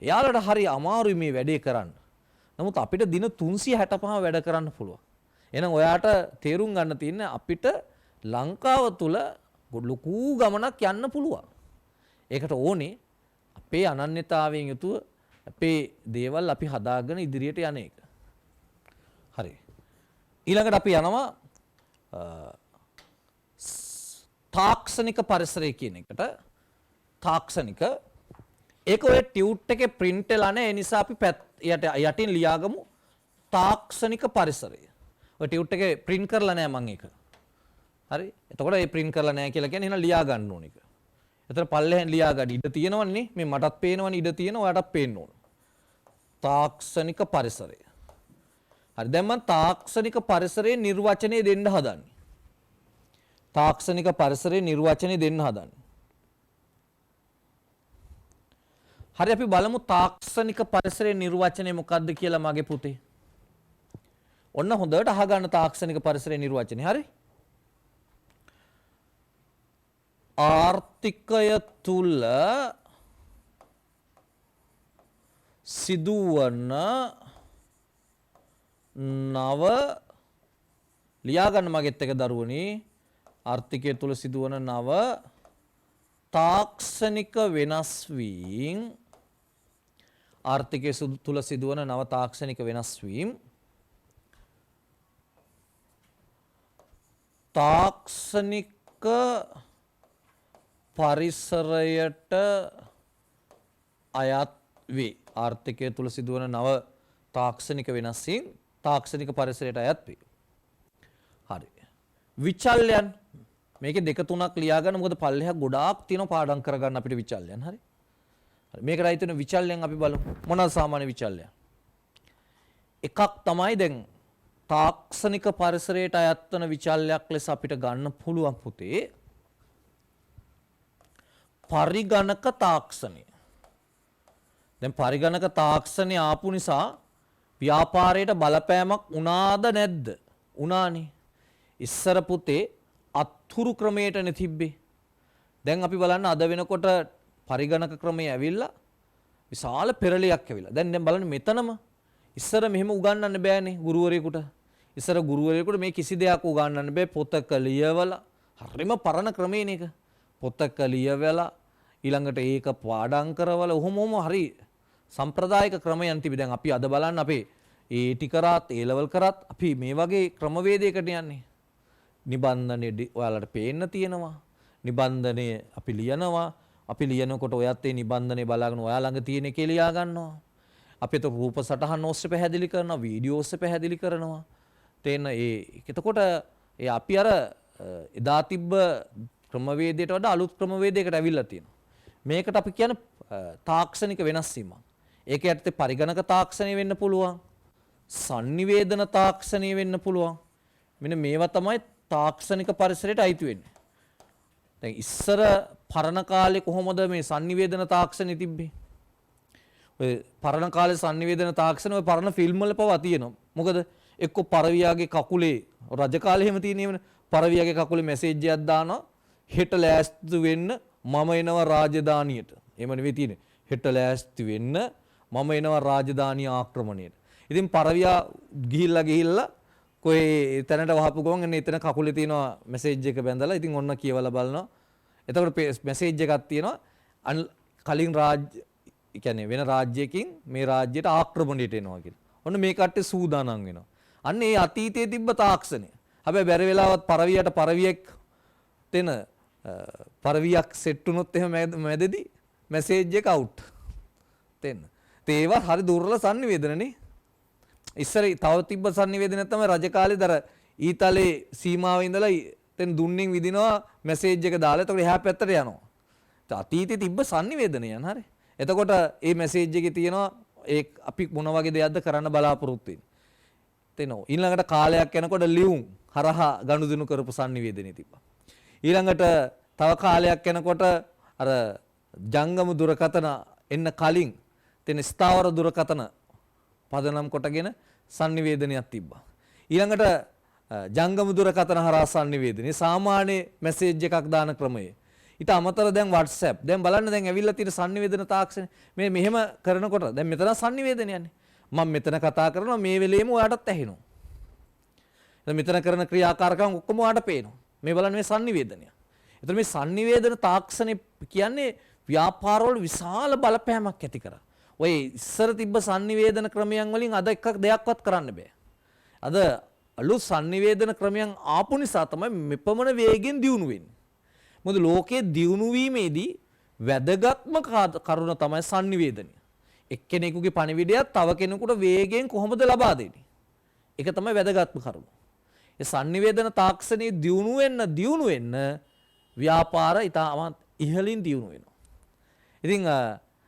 S2: එයාලට හරි අමාරුයි මේ වැඩේ කරන්න. නමුත් අපිට දින 365 වැඩ කරන්න පුළුවන්. එහෙනම් ඔයාට තේරුම් ගන්න තියෙන්නේ අපිට ලංකාව තුල ලොකු ගමනක් යන්න පුළුවන්. ඒකට ඕනේ අපේ අනන්‍යතාවයෙන් යුතුව අපේ දේවල් අපි හදාගෙන ඉදිරියට යන එක. හරි. ඊළඟට අපි යනවා තාක්ෂණික පරිසරය කියන එකට. තාක්ෂණික ඒක ඔය ටියුට් එකේ print වෙලා නැහැ. ඒ නිසා අපි යටින් ලියාගමු තාක්ෂණික පරිසරය. ඔය ටියුට් එකේ print කරලා නැහැ මම ඒක. හරි. එතකොට ඒ print කරලා නැහැ කියලා කියන්නේ එහෙනම් ලියා ගන්න ඕන එක. එතන පල්ලෙහෙන් ලියා ගන්න ඉඩ තියෙනවනේ. මේ මටත් පේනවනේ ඉඩ තියෙනවා. ඔයාටත් පේන්න ඕන. තාක්ෂණික පරිසරය. හරි. දැන් මම තාක්ෂණික පරිසරයේ නිර්වචනය දෙන්න හදන්නේ. තාක්ෂණික පරිසරයේ නිර්වචනය දෙන්න හදන්නේ. හරි අපි බලමු තාක්ෂණික පරිසරයේ නිර්වචනය මොකක්ද කියලා මගේ පුතේ. ඔන්න හොඳට අහගන්න තාක්ෂණික පරිසරයේ නිර්වචනය. හරි. ආර්ථිකය තුල සිදුවන නව ලියාගන්න මගෙත් එක දරුවනි ආර්ථිකය තුල සිදුවන නව තාක්ෂණික වෙනස් වීම ආර්ථිකය තුල සිදුවන නව තාක්ෂණික වෙනස් වීම තාක්ෂණික පරිසරයට අයත් වේ. ආර්ථිකය තුල සිදුවන නව තාක්ෂණික වෙනස් වීම තාක්ෂණික පරිසරයට අයත් වේ. හරි. විචල්යන් මේකේ දෙක තුනක් ලියා ගන්න මොකද පල්ලෙහා ගොඩාක් තියෙන පාඩම් කරගන්න අපිට විචල්යන්. හරි. හරි මේකට අයිති වෙන විචල්යන් අපි බලමු. මොනවාද සාමාන්‍ය විචල්යන්? එකක් තමයි දැන් තාක්ෂණික පරිසරයට අයත් වන විචල්යක් ලෙස අපිට ගන්න පුළුවන් පුතේ පරිගණක තාක්ෂණය. දැන් පරිගණක තාක්ෂණය ආපු නිසා ව්‍යාපාරයට බලපෑමක් වුණාද නැද්ද? වුණානේ. ඉස්සර පුතේ අත්හුරු ක්‍රමයටනේ තිබ්බේ. දැන් අපි බලන්න අද වෙනකොට පරිගණක ක්‍රමය ඇවිල්ලා විශාල පෙරලියක් ඇවිල්ලා. දැන් බලන්න මෙතනම ඉස්සර මෙහෙම උගන්වන්න බෑනේ ගුරුවරයෙකුට. ඉස්සර ගුරුවරයෙකුට මේ කිසි දෙයක් උගන්වන්න බෑ පොතක ලියවලා. හරිම පරණ ක්‍රමයනේ ඒක. පොතක ලියවලා ඊළඟට ඒක පාඩම් කරවලා ඔහොමම හරි සම්ප්‍රදායික ක්‍රමයන් තිබි. දැන් අපි අද බලන්න අපේ ඒ ටි කරාත් ඒ ලෙවල් කරාත් අපි මේ වගේ ක්‍රමවේදයකට යන්නේ. නිබන්ධනේ ඔයාලට පේන්න තියෙනවා. නිබන්ධනය අපි ලියනවා. අපි ලියනකොට ඔයත් ඒ නිබන්ධනේ බලාගෙන ඔයා ළඟ තියෙන එකේ ලියා ගන්නවා. අපි ඒත රූප සටහන් ඔස්සේ පැහැදිලි කරනවා, වීඩියෝ ඔස්සේ පැහැදිලි කරනවා. තේන එතකොට අපි අර එදා තිබ්බ ක්‍රමවේදයට වඩා අලුත් ක්‍රමවේදයකට ඇවිල්ලා තියෙනවා. මේකට අපි කියන තාක්ෂණික වෙනස් වීමක්. ඒක යටතේ පරිගණක තාක්ෂණය වෙන්න පුළුවන්. sannivedana තාක්ෂණය වෙන්න පුළුවන්. මෙන්න මේවා තමයි තාක්ෂණික පරිසරයට අයිති වෙන්නේ. දැන් ඉස්සර පරණ කාලේ කොහොමද මේ sannivedana තාක්ෂණය තිබ්බේ? ඔය පරණ කාලේ sannivedana තාක්ෂණ ඔය පරණ ෆිල්ම් වල පවා තියෙනවා. මොකද එක්ක පරවියාගේ කකුලේ රජ කාලේ එහෙම තියෙනේවනේ. පරවියාගේ කකුලේ මැසේජ් එකක් දානවා. හෙට ලෑස්ති වෙන්න මම එනවා රාජධානියට. එහෙම නෙවෙයි තියෙන්නේ. හෙට ලෑස්ති වෙන්න මම එනවා රාජධානිය ආක්‍රමණයට. ඉතින් පරවියා ගිහිල්ලා කොයි තැනට වහපු ගමන් එන්න එතන කකුලේ තියෙනවා මැසේජ් එක බැඳලා. ඉතින් ඔන්න කියවලා බලනවා. එතකොට මැසේජ් එකක් තියෙනවා කලින් කියන්නේ වෙන රාජ්‍යයකින් මේ රාජ්‍යයට ආක්‍රමණයට එනවා කියලා. ඔන්න මේ කට්ටිය සූදානම් වෙනවා. අන්න ඒ අතීතයේ තිබ්බ තාක්ෂණය. හැබැයි බැරි වෙලාවත් පරවියට පරවියෙක් තෙන පරවියක් සෙට් වුණොත් එහෙම මැදදී මැසේජ් එක අවුට්. තෙන්න. ඒවා හරි දුර්වල sannivedanaනේ. ඉස්සර තව තිබ්බ sannivedana තමයි රජ කාලේදර ඊතලේ සීමාවේ ඉඳලා තෙන් දුන්නින් විදිනවා මැසේජ් එක දාලා එතකොට එහා පැත්තට යනවා. අතීතයේ තිබ්බ sannivedanayන් හරි. එතකොට මේ මැසේජ් එකේ තියෙනවා ඒ අපි මොන වගේ දෙයක්ද කරන්න බලාපොරොත්තු වෙන්නේ. තේනෝ ඊළඟට කාලයක් යනකොට ලියුම් හරහා ගනුදෙනු කරපු sannivedanaye තිබ්බා. ඊළඟට තව කාලයක් යනකොට අර ජංගම දුරකථන එන්න කලින් තෙන ස්ථාවර දුරකථන පදනම් කොටගෙන sannivedanayak තිබ්බා. ඊළඟට ජංගම දුරකථන හරහා sannivedanaye සාමාන්‍ය මැසේජ් එකක් දාන ක්‍රමය. ඊට අමතරව දැන් WhatsApp. දැන් බලන්න දැන් ඇවිල්ලා තියෙන sannivedana තාක්ෂණය. මේ මෙහෙම කරනකොට දැන් මෙතන sannivedanaයන්නේ. මම මෙතන කතා කරනවා මේ වෙලේම ඔයාටත් ඇහෙනවා. දැන් මෙතන කරන ක්‍රියාකාරකම් ඔක්කොම ඔයාට පේනවා. මේ බලන්න මේ sannivedanaya. එතකොට මේ sannivedana තාක්ෂණය කියන්නේ ව්‍යාපාරවල විශාල බලපෑමක් ඇති කරා. ඔය ඉස්සර තිබ්බ sannivedana ක්‍රමයන් වලින් අද එකක් දෙයක්වත් කරන්න බෑ. අද අලුත් sannivedana ක්‍රමයන් ආපු නිසා තමයි මෙපමණ වේගෙන් දියුණු වෙන්නේ. මොකද ලෝකයේ දියුණු වීමේදී වැදගත්ම කරුණ තමයි sannivedana. එක්කෙනෙකුගේ පණිවිඩයක් තව කෙනෙකුට වේගයෙන් කොහොමද ලබා දෙන්නේ? ඒක තමයි වැදගත්ම කරුණ. ඒ sannivedana තාක්ෂණයේ දියුණු වෙන්න ව්‍යාපාර ඉතාමත් ඉහළින් දියුණු වෙනවා. ඉතින්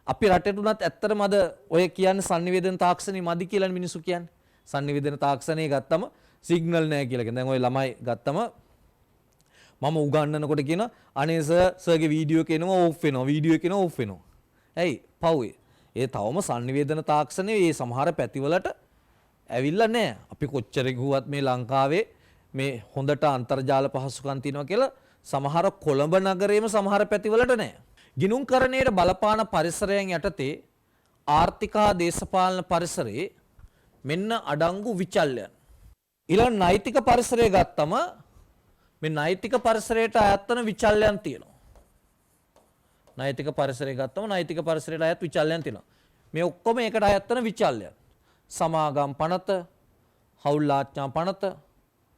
S2: අපි රටේට උනත් ඇත්තටම අද ඔය කියන්නේ sannivedana තාක්ෂණي මදි කියලා මිනිස්සු කියන්නේ. sannivedana තාක්ෂණය ගත්තම සිග්නල් නැහැ කියලා කියන. දැන් ඔය ළමයි ගත්තම මම උගන්වනකොට කියන අනේ සර්ගේ වීඩියෝ එක එනවා ඕෆ් වෙනවා වීඩියෝ එක එනවා ඕෆ් වෙනවා. ඇයි? පව්වේ. ඒ තවම sannivedana තාක්ෂණයේ මේ සමහර පැතිවලට ඇවිල්ලා නැහැ. අපි කොච්චර ගිහුවත් මේ ලංකාවේ මේ හොඳට අන්තර්ජාල පහසුකම් තියෙනවා කියලා සමහර කොළඹ නගරයේම සමහර පැතිවලට නැහැ. ගිණුම්කරණයේ බලපාන පරිසරයන් යටතේ ආර්ථික හා දේශපාලන පරිසරයේ මෙන්න අඩංගු විචල්යන්. ඊළඟ නෛතික පරිසරය ගත්තම මේ නෛතික පරිසරයට අයත් වන විචල්යන් තියෙනවා. නෛතික පරිසරය ගත්තම නෛතික පරිසරයට අයත් විචල්යන් තියෙනවා. මේ ඔක්කොම ඒකට අයත් වන විචල්යන්. සමාගම් පනත, හවුල් ආඥා පනත,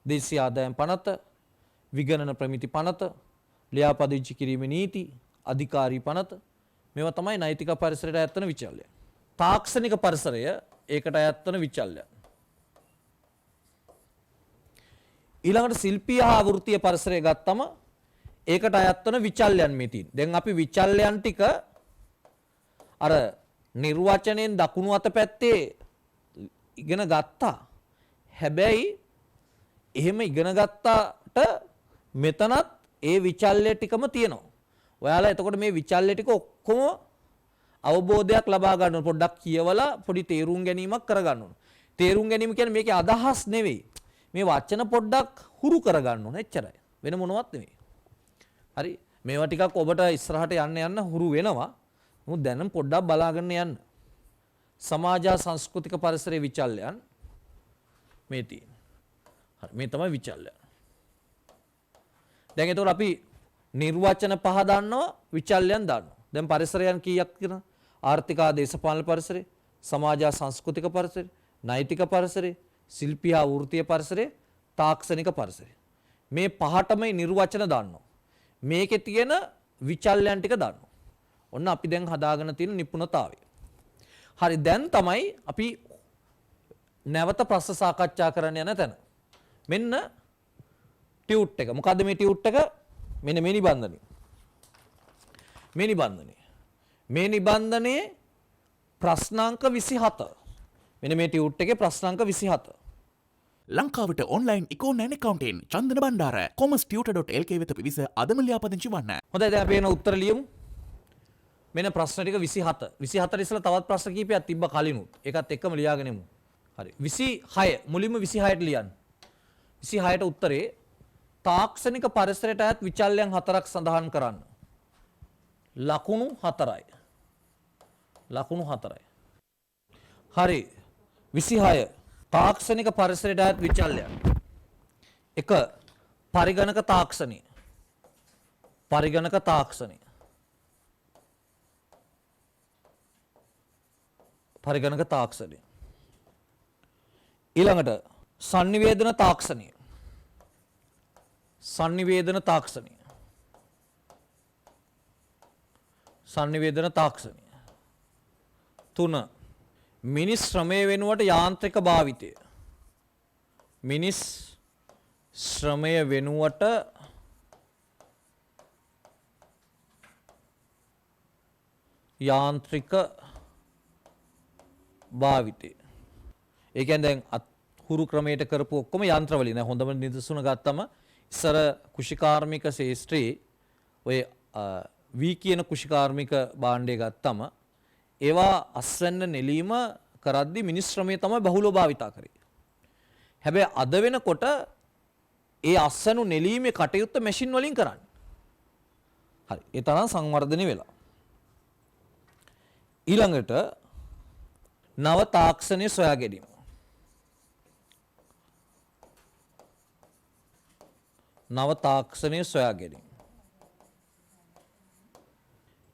S2: දේශීය ආදායම් පනත, විගණන ප්‍රමිති පනත, ලියාපදිංචි කිරීමේ නීති, අධිකාරී පනත මේවා තමයි නෛතික පරිසරයට අයත් වන විචල්යන්. තාක්ෂණික පරිසරය ඒකට අයත් වන විචල්යන්. ඊළඟට ශිල්පීය හා වෘත්තීය පරිසරය ගත්තම ඒකට අයත් වන විචල්යන් මේ තියෙන. දැන් අපි විචල්යන් ටික අර නිර්වචනයෙන් දකුණු අත පැත්තේ ඉගෙන ගත්තා. හැබැයි එහෙම ඉගෙන ගත්තාට මෙතනත් ඒ විචල්්‍ය ටිකම තියෙනවා. ඔයාලා එතකොට මේ විචල්්‍ය ටික ඔක්කොම අවබෝධයක් ලබා ගන්න ඕන. පොඩ්ඩක් කියවලා පොඩි තේරුම් ගැනීමක් කරගන්න ඕන. තේරුම් ගැනීම කියන්නේ මේකේ අදහස් නෙවෙයි. මේ වචන පොඩ්ඩක් හුරු කරගන්න ඕන. එච්චරයි. වෙන මොනවත් නෙවෙයි. හරි. මේවා ටිකක් ඔබට ඉස්සරහට යන්න හුරු වෙනවා. මොකද දැන් පොඩ්ඩක් බලාගෙන යන්න. සමාජ සංස්කෘතික පරිසරයේ විචල්යන් මේ තියෙන. හරි. මේ තමයි විචල්යන්. දැන් එතකොට අපි නිර්වචන පහ දන්නවා, විචල්යන් දන්නවා. දැන් පරිසරයන් කීයක් තියෙනවද? ආර්ථික හා දේශපාලන පරිසරය, සමාජ සංස්කෘතික පරිසරය, නෛතික පරිසරය, ශිල්පීය හා වෘත්තීය පරිසරය, තාක්ෂණික පරිසරය. මේ පහටම නිර්වචන දන්නවා. මේකේ තියෙන විචල්යන් ටික දන්නවා. ඔන්න අපි දැන් හදාගෙන තියෙන නිපුණතාවය. හරි, දැන් තමයි අපි නැවත ප්‍රශ්න සාකච්ඡා කරන්න යන තැන. මෙන්න ටියුට් එක. මොකද්ද මේ ටියුට් එක? මෙන්න මේ නිබන්ධනය. මේ නිබන්ධනය. මේ නිබන්ධනයේ ප්‍රශ්නාංක 27. මෙන්න මේ ටියුට් එකේ ප්‍රශ්නාංක 27.
S1: ලංකාවට ඔන්ලයින් ඉකෝනෑන් එකකවන්ටෙන් චන්දන බණ්ඩාර commercetut.lk වෙත පිවිස අදම ලියාපදිංචි වන්න.
S2: හොඳයි, දැන් අපි එන උත්තර ලියමු. මෙන්න ප්‍රශ්න ටික 27. 27 ඉස්සලා තවත් ප්‍රශ්න කීපයක් තිබ්බ කලිනුත්. ඒකත් එක්කම ලියාගෙන එමු. හරි. 26 මුලින්ම 26ට ලියන්න. 26ට උත්තරේ තාක්ෂණික පරිසරයට අයත් විචල්යන් 4ක් සඳහන් කරන්න. ලකුණු 4යි. ලකුණු 4යි. හරි. 26 තාක්ෂණික පරිසරයට අයත් විචල්යන්. 1. පරිගණක තාක්ෂණය. පරිගණක තාක්ෂණය. පරිගණක තාක්ෂණය. ඊළඟට sannivedana තාක්ෂණය. sannivedana තාක්ෂණය. sannivedana තාක්ෂණය. 3. මිනිස් ශ්‍රමය වෙනුවට යාන්ත්‍රික භාවිතය. මිනිස් ශ්‍රමය වෙනුවට යාන්ත්‍රික භාවිතය. ඒ කියන්නේ දැන් හුරු ක්‍රමයට කරපු ඔක්කොම යන්ත්‍ර වලින්. දැන් හොඳම නිදසුන ගත්තම ඉස්සර කුෂිකාර්මික ශාස්ත්‍රයේ ඔය වී කියන කුෂිකාර්මික භාණ්ඩය ගත්තම ඒවා අස්වැන්න නෙලීම කරද්දී මිනිස් ශ්‍රමය තමයි බහුලව භාවිතා කරේ. හැබැයි අද වෙනකොට ඒ අස්වැනු නෙලීමේ කටයුත්ත මැෂින් වලින් කරන්නේ. හරි. ඒ තරම් සංවර්ධනය වෙලා. ඊළඟට නව තාක්ෂණය සොයා ගැනීම. නව තාක්ෂණය සොයා ගැනීම.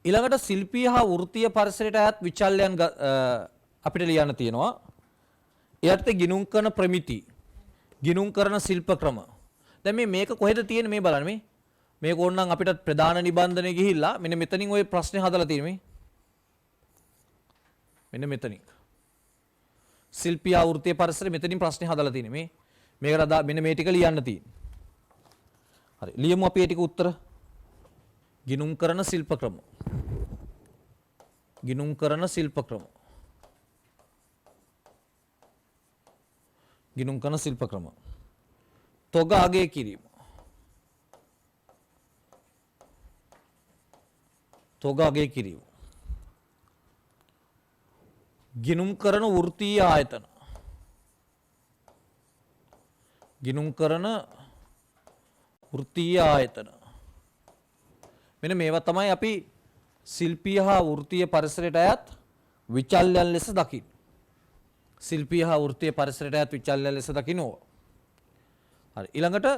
S2: ඊළඟට ශිල්පීය හා වෘත්තීය පරිසරයට අයත් විචල්යන් අපිට ලියන්න තියෙනවා. එයට ගිණුම් කරන ප්‍රමිති, ගිණුම් කරන ශිල්ප ක්‍රම. දැන් මේක කොහෙද තියෙන්නේ මේ බලන්න මේ. මේක ඕනනම් අපිට ප්‍රධාන නිබන්ධනයේ ගිහිල්ලා මෙන්න මෙතනින් ওই ප්‍රශ්නේ හදලා තියෙන්නේ මේ. මෙන්න මෙතනින්. ශිල්පීය හා වෘත්තීය පරිසරය මෙතනින් ප්‍රශ්නේ හදලා තියෙන්නේ මේ. මේකට මෙන්න මේ ටික ලියන්න තියෙන්නේ. හරි. ලියමු අපි ඒ ටික උත්තර. ගිණුම් කරන ශිල්ප ක්‍රම. ගිණුම් කරන ශිල්ප ක්‍රම. ගිණුම් කරන ශිල්ප ක්‍රම. තොග අගය කිරීම. තොග අගය කිරීම. ගිණුම් කරන වෘත්තීය ආයතන. ගිණුම් කරන වෘත්තීය ආයතන. මෙන්න මේවා තමයි අපි ශිල්පීය හා වෘත්තීය පරිසරයට අයත් විචල්යන් ලෙස දකින්න. ශිල්පීය හා වෘත්තීය පරිසරයට අයත් විචල්යන් ලෙස දකින්න ඕවා. හරි. ඊළඟට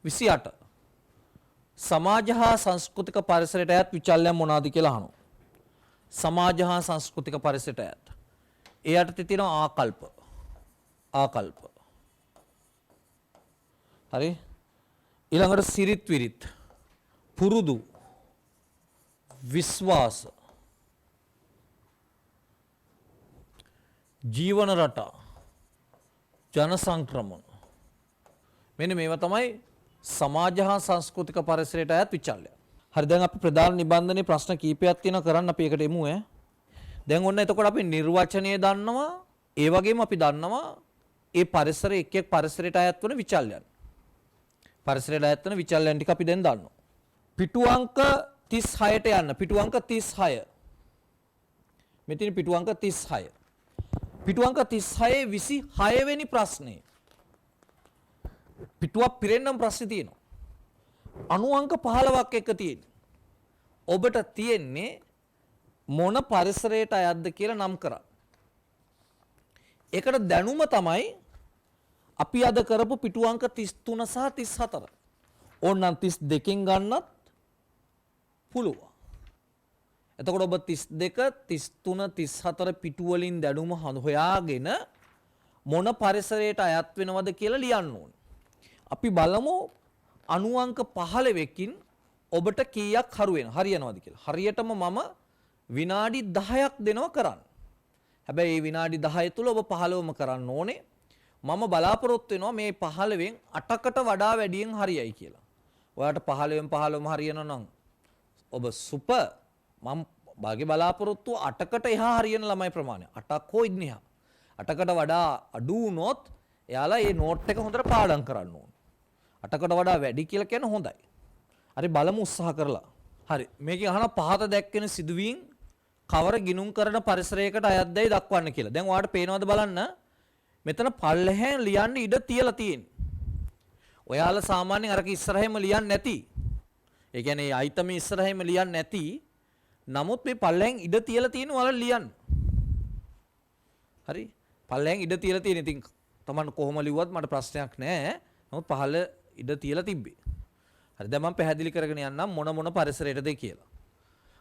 S2: 28. සමාජ හා සංස්කෘතික පරිසරයට අයත් විචල්යන් මොනවාද කියලා අහනවා. සමාජ හා සංස්කෘතික පරිසරයට අයත්. ඒ යටතේ තියෙනවා ආකල්ප. ආකල්ප. හරි. ඊළඟට සිරිත් විරිත්. පුරුදු. විශ්වාස. ජීවන රටා. ජන සංක්‍රමණ. මෙන්න මේවා තමයි සමාජ හා සංස්කෘතික පරිසරයට අයත් විචල්ය. හරි දැන් අපි ප්‍රධාන නිබන්ධනයේ ප්‍රශ්න කීපයක් තියෙනවා කරන්න අපි ඒකට එමු ඈ. දැන් ඔන්න එතකොට අපි නිර්වචනය දන්නවා ඒ වගේම අපි දන්නවා ඒ පරිසරයේ එක් එක් පරිසරයට අයත් වන විචල්යන්. පරිසරයට අයත් වන විචල්යන් ටික අපි දැන් දන්නවා. පිටු අංක 36ට යන්න. පිටු අංක 36. මෙතන පිටු අංක 36. පිටු අංක 36 26 වෙනි ප්‍රශ්නේ. පිටුවක් පිරෙන්නම් ප්‍රශ්නේ තියෙනවා. අණු අංක 15ක් එක තියෙන්නේ. ඔබට තියෙන්නේ මොන පරිසරයට අයත්ද කියලා නම් කරන්න. ඒකට දැනුම තමයි අපි අද කරපු පිටු අංක 33 සහ 34. ඕනනම් 32කින් ගන්නත් පුළුවන්. එතකොට ඔබ 32, 33, 34 පිටු වලින් දැනුම හොයාගෙන මොන පරිසරයට අයත් වෙනවද කියලා ලියන්න ඕනේ. අපි බලමු අණු අංක 15කින් ඔබට කීයක් හරියනවද කියලා. හරියටම මම විනාඩි 10ක් දෙනවා කරන්න. හැබැයි මේ විනාඩි 10 තුල ඔබ 15ම කරන්න ඕනේ. මම බලාපොරොත්තු වෙනවා මේ 15න් 8කට වඩා වැඩියෙන් හරියයි කියලා. ඔයාලට 15න් 15ම හරියනවා නම් ඔබ සුපර්. මම භාගේ බලාපොරොත්තු 8කට එහා හරියන ළමයි ප්‍රමාණය 8ක් හෝ ඉන්න එහා 8කට වඩා අඩු වුණොත් එයාලා මේ නෝට් එක හොඳට පාඩම් කරන්න ඕන. 8කට වඩා වැඩි කියලා කියන්නේ හොඳයි. හරි බලමු උත්සාහ කරලා. හරි මේකේ අහන පහත දැක්වෙන සිදුවීම් කවර ගිණුම් කරන පරිසරයකට අයත්දයි දක්වන්න කියලා. දැන් ඔයාලට පේනවද බලන්න මෙතන පල්ලෙහෙන් ලියන්න ඉඩ තියලා තියෙන්නේ. ඔයාලා සාමාන්‍යයෙන් අරක ඉස්සරහෙම ලියන්නේ නැති. ඒ කියන්නේ අයිතම ඉස්සරහෙම ලියන්නේ නැති. නමුත් මේ පල්ලෙහෙන් ඉඩ තියලා තියෙන ඔයාලා ලියන්න. හරි පල්ලෙහෙන් ඉඩ තියලා තියෙන. ඉතින් තමන් කොහොම ලිව්වත් මට ප්‍රශ්නයක් නැහැ. නමුත් පහළ ඉඩ තියලා තිබ්බේ. හරි දැන් මම පැහැදිලි කරගෙන යන්නම් මොන පරිසරයටද කියලා.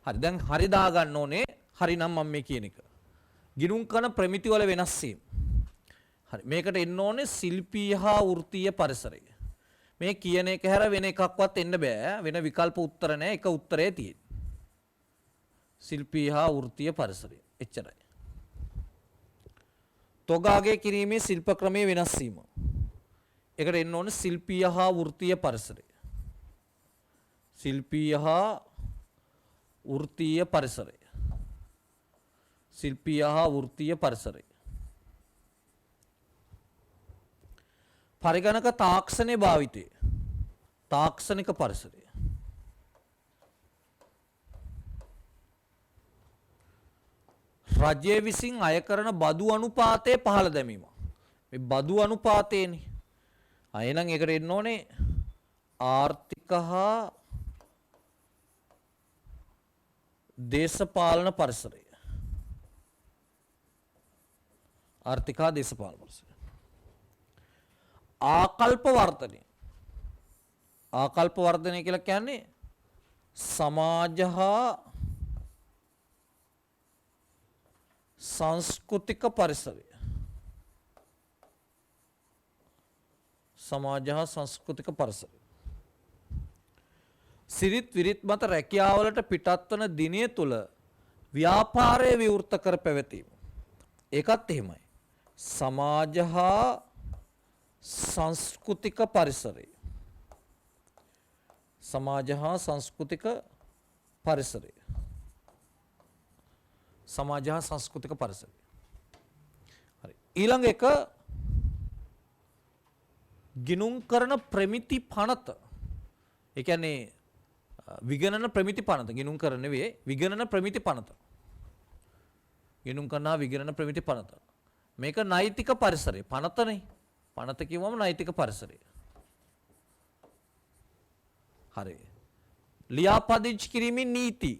S2: හරි දැන් හරි දාගන්න ඕනේ. හරි නම් මම මේ කියන එක. ගිණුම් කරන ප්‍රමිති වල වෙනස් වීම. හරි මේකට එන්න ඕනේ ශිල්පීය හා වෘත්තීය පරිසරය. මේ කියන එක හැර වෙන එකක්වත් එන්න බෑ. වෙන විකල්ප උත්තර නැහැ. එක උත්තරේ තියෙන්නේ. ශිල්පීය හා වෘත්තීය පරිසරය. එච්චරයි. තොගාගේ කිරීමේ ශිල්ප ක්‍රමයේ වෙනස් වීම. ඒකට එන්න ඕනේ ශිල්පීය හා වෘත්තීය පරිසරය. ශිල්පීය හා වෘත්තීය පරිසරය. ශිල්පීය හා වෘත්තීය පරිසරය. පරිගණක තාක්ෂණයේ භාවිතය. තාක්ෂණික පරිසරය. රජය විසින් අය කරන බදු අනුපාතය පහළ දැමීම. මේ බදු අනුපාතයනේ. එහෙනම් ඒකට එන්න ඕනේ ආර්ථික හා දේශපාලන පරිසරය. ආර්ථික හා දේශපාලන පරිසරය. ආකල්ප වර්ධනය. ආකල්ප වර්ධනය කියලා කියන්නේ සමාජ හා සංස්කෘතික පරිසරය. සමාජ හා සංස්කෘතික පරිසරය. සිරිත් විරිත් මත රැකියාවලට පිටත්වන දිනය තුල ව්‍යාපාරය විවෘත කර පැවතීම. ඒකත් එහෙමයි. සමාජ හා සංස්කෘතික පරිසරය. සමාජ හා සංස්කෘතික පරිසරය. සමාජ හා සංස්කෘතික පරිසරය. හරි. ඊළඟ එක ගිණුම් කරන ප්‍රමිති පනත. ඒ කියන්නේ විගණන ප්‍රමිති පනත. ගිණුම් කරන නෙවෙයි විගණන ප්‍රමිති පනත. ගිණුම් කරනා විගණන ප්‍රමිති පනත. මේක නෛතික පරිසරය. පනතනේ. පනත කිව්වම නෛතික පරිසරය. හරි. ලියාපදිංචි කිරීමේ නීති.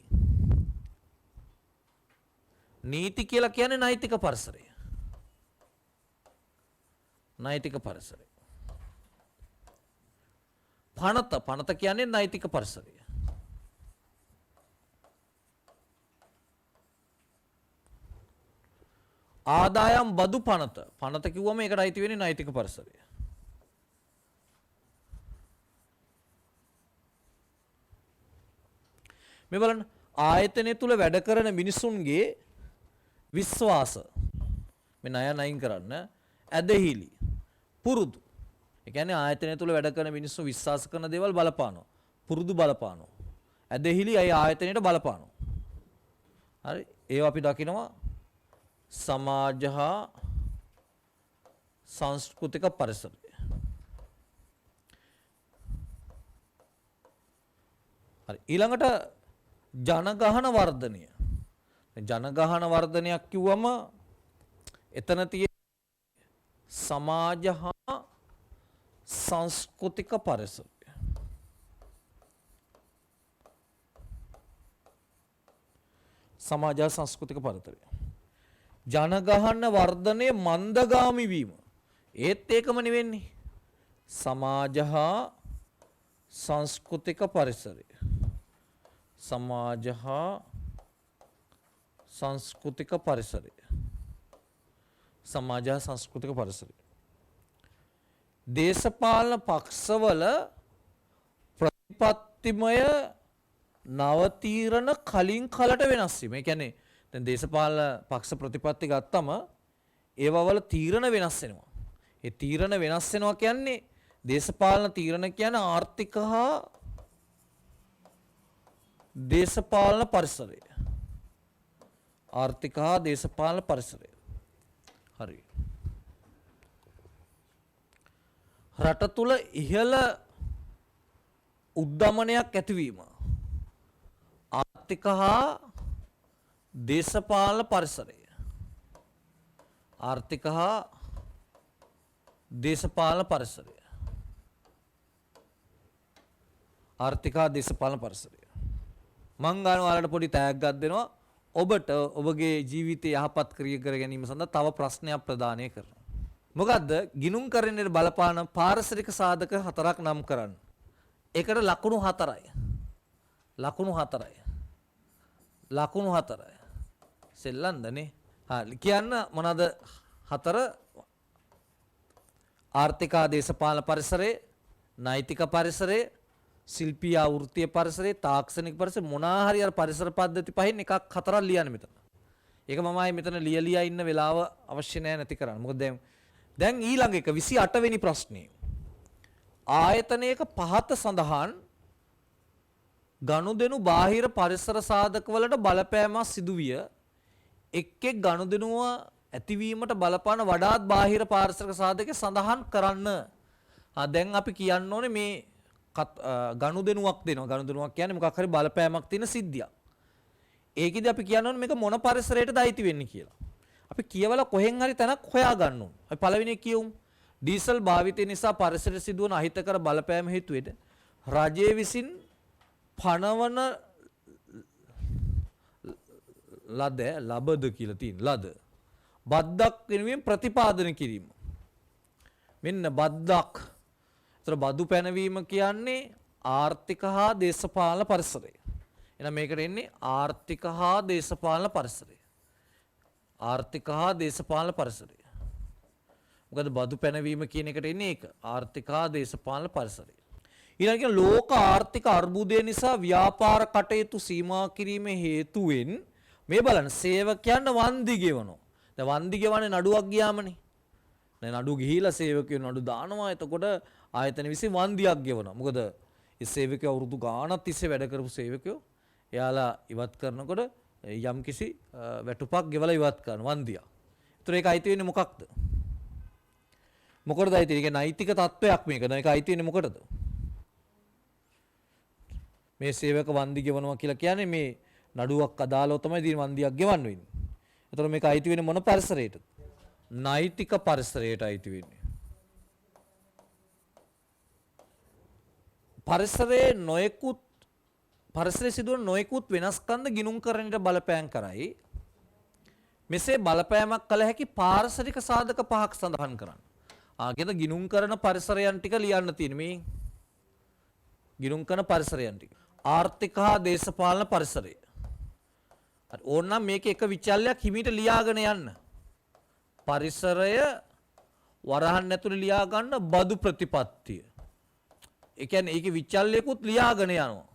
S2: නීති කියලා කියන්නේ නෛතික පරිසරය. නෛතික පරිසරය. පනත කියන්නේ නෛතික පරිසරය. ආදායම් බදු පනත කිව්වම ඒකට අයිති වෙන්නේ නෛතික පරිසරය. මේ බලන්න ආයතනය තුල වැඩ කරන මිනිසුන්ගේ විශ්වාස මේ ණය නයින් කරන්න ඇදහිලි පුරුදු. ඒ කියන්නේ ආයතනය තුල වැඩ කරන මිනිස්සු විශ්වාස කරන දේවල් බලපානවා. පුරුදු බලපානවා. ඇදහිලි අය ආයතනයට බලපානවා. හරි ඒවා අපි දකිනවා සමාජ හා සංස්කෘතික පරිසරය. හරි ඊළඟට ජනගහන වර්ධනය. ජනගහන වර්ධනයක් කිව්වම එතන තියෙන සමාජ හා සංස්කෘතික පරිසරය. සමාජ සංස්කෘතික පරිසරය. ජනගහන වර්ධනයේ මන්දගාමි වීම. ඒත් ඒකම නෙවෙන්නේ. සමාජ හා සංස්කෘතික පරිසරය. සමාජ හා සංස්කෘතික පරිසරය. සමාජ හා සංස්කෘතික පරිසරය. දේශපාලන පක්ෂවල ප්‍රතිපත්තිමය නවතීරණ කලින් කලට වෙනස් වීම. ඒ කියන්නේ දැන් දේශපාලන පක්ෂ ප්‍රතිපත්ති ගත්තම ඒවවල තීරණ වෙනස් වෙනවා. ඒ තීරණ වෙනස් වෙනවා කියන්නේ දේශපාලන තීරණ කියන්නේ ආර්ථික හා දේශපාලන පරිසරය. ආර්ථික හා දේශපාලන පරිසරය. හරි. රට තුල ඉහළ උද්දමනයක් ඇතිවීම. ආර්ථික හා දේශපාලන පරිසරය. ආර්ථික හා දේශපාලන පරිසරය. ආර්ථික හා දේශපාලන පරිසරය. මං ගන්නවාලට පොඩි තෑග්ගක් දෙනවා. ඔබට ඔබගේ ජීවිතය යහපත් කර ගැනීම සඳහා තව ප්‍රශ්නයක් ප්‍රදානය කරනවා. මොකද්ද? ගිනුම් කරන්නට බලපාන පාරිසරික සාධක 4ක් නම් කරන්න. ඒකට ලකුණු 4යි. ලකුණු 4යි. ලකුණු 4යි. සෙල්ලම්දනේ. කියන්න මොනවාද 4? ආර්ථික දේශපාලන පරිසරය, නෛතික පරිසරය, ශිල්පීය වෘත්තීය පරිසරය, තාක්ෂණික පරිසරය මොනවා හරි අර පරිසර පද්ධති පහෙන් එකක් 4ක් ලියන්න මෙතන. ඒක මම ආයේ මෙතන ලියලියා ඉන්න වෙලාව අවශ්‍ය නැහැ නැති කරන්න. මොකද දැන් ඊළඟ එක 28 වෙනි ප්‍රශ්නේ. ආයතනයක පහත සඳහන් ගනුදෙනු බාහිර පරිසර සාධක වලට බලපෑමක් සිදුවිය එක් ගනුදෙනුව ඇතිවීමට බලපාන වඩාත් බාහිර පාරිසරික සාධක සඳහන් කරන්න. දැන් අපි කියන්න ඕනේ මේ ගනුදෙනුවක් දෙනවා. ගනුදෙනුවක් කියන්නේ මොකක් හරි බලපෑමක් තියෙන සිද්ධියක්. ඒකෙදි අපි කියන්න ඕනේ මේක මොන පරිසරයටද අයිති වෙන්නේ කියලා. අපි කියවලා කොහෙන් හරි තැනක් හොයා ගන්න ඕනේ. අපි පළවෙනි එක කියමු. ඩීසල් භාවිතය නිසා පරිසරයට සිදුවන අහිතකර බලපෑම හේතුවෙන් රජය විසින් පනවන ලබද කියලා තියෙන ලද බද්දක් වෙනුවෙන් ප්‍රතිපාදන කිරීම. මෙන්න බද්දක්. ඒතර බදු පැනවීම කියන්නේ ආර්ථික හා දේශපාලන පරිසරය. එහෙනම් මේකට එන්නේ ආර්ථික හා දේශපාලන පරිසරය. ආර්ථික හා දේශපාලන පරිසරය. මොකද බදු පැනවීම කියන එකට එන්නේ ඒක. ආර්ථික හා දේශපාලන පරිසරය. ඊළඟට ලෝක ආර්ථික අර්බුදය නිසා ව්‍යාපාර කටයුතු සීමා කිරීමේ හේතුවෙන් මේ බලන්න සේවකයන්ට වන්දි ගෙවනවා. දැන් වන්දි ගෙවන්නේ නඩුවක් ගියාමනේ. දැන් නඩු ගිහිලා සේවකයෝ නඩු දානවා. එතකොට ආයතන විසින් වන්දියක් ගෙවනවා. මොකද ඒ සේවකයෝ අවුරුදු ගාණක් තිස්සේ වැඩ කරපු සේවකයෝ එයාලා ඉවත් කරනකොට යම් කිසි වැටුපක් ගෙවලා ඉවත් කරන වන්දියක්. ඒතර ඒක අයිති වෙන්නේ මොකක්ද? මොකටද අයිති? ඒක නෛතික තත්වයක් මේක. දැන් ඒක අයිති වෙන්නේ මොකටද? මේ සේවක වන්දි ගෙවනවා කියලා කියන්නේ මේ නඩුවක් අදාළව තමයි ඉතින් වන්දියක් ගෙවන්න වෙන්නේ. ඒතර මේක අයිති වෙන්නේ මොන පරිසරයටද? නෛතික පරිසරයට අයිති වෙන්නේ. පරිසරයේ නොයෙකුත් පරිසරයේ සිදුවන නොයෙකුත් වෙනස්කම් ගිනුම් කරන්නට බලපෑම් කරයි. මෙසේ බලපෑමක් කළ හැකි පාරිසරික සාධක පහක් සඳහන් කරන්න. ආගෙද ගිනුම් කරන පරිසරයන් ටික ලියන්න තියෙන මේ ගිනුම් කරන පරිසරයන් ටික. ආර්ථික හා දේශපාලන පරිසරය. හරි ඕනනම් මේකේ එක විචල්යක් හිමීට ලියාගෙන යන්න. පරිසරය වරහන් ඇතුලේ ලියා ගන්න බදු ප්‍රතිපත්තිය. ඒ කියන්නේ ඒකේ විචල්යකුත් ලියාගෙන යනවා.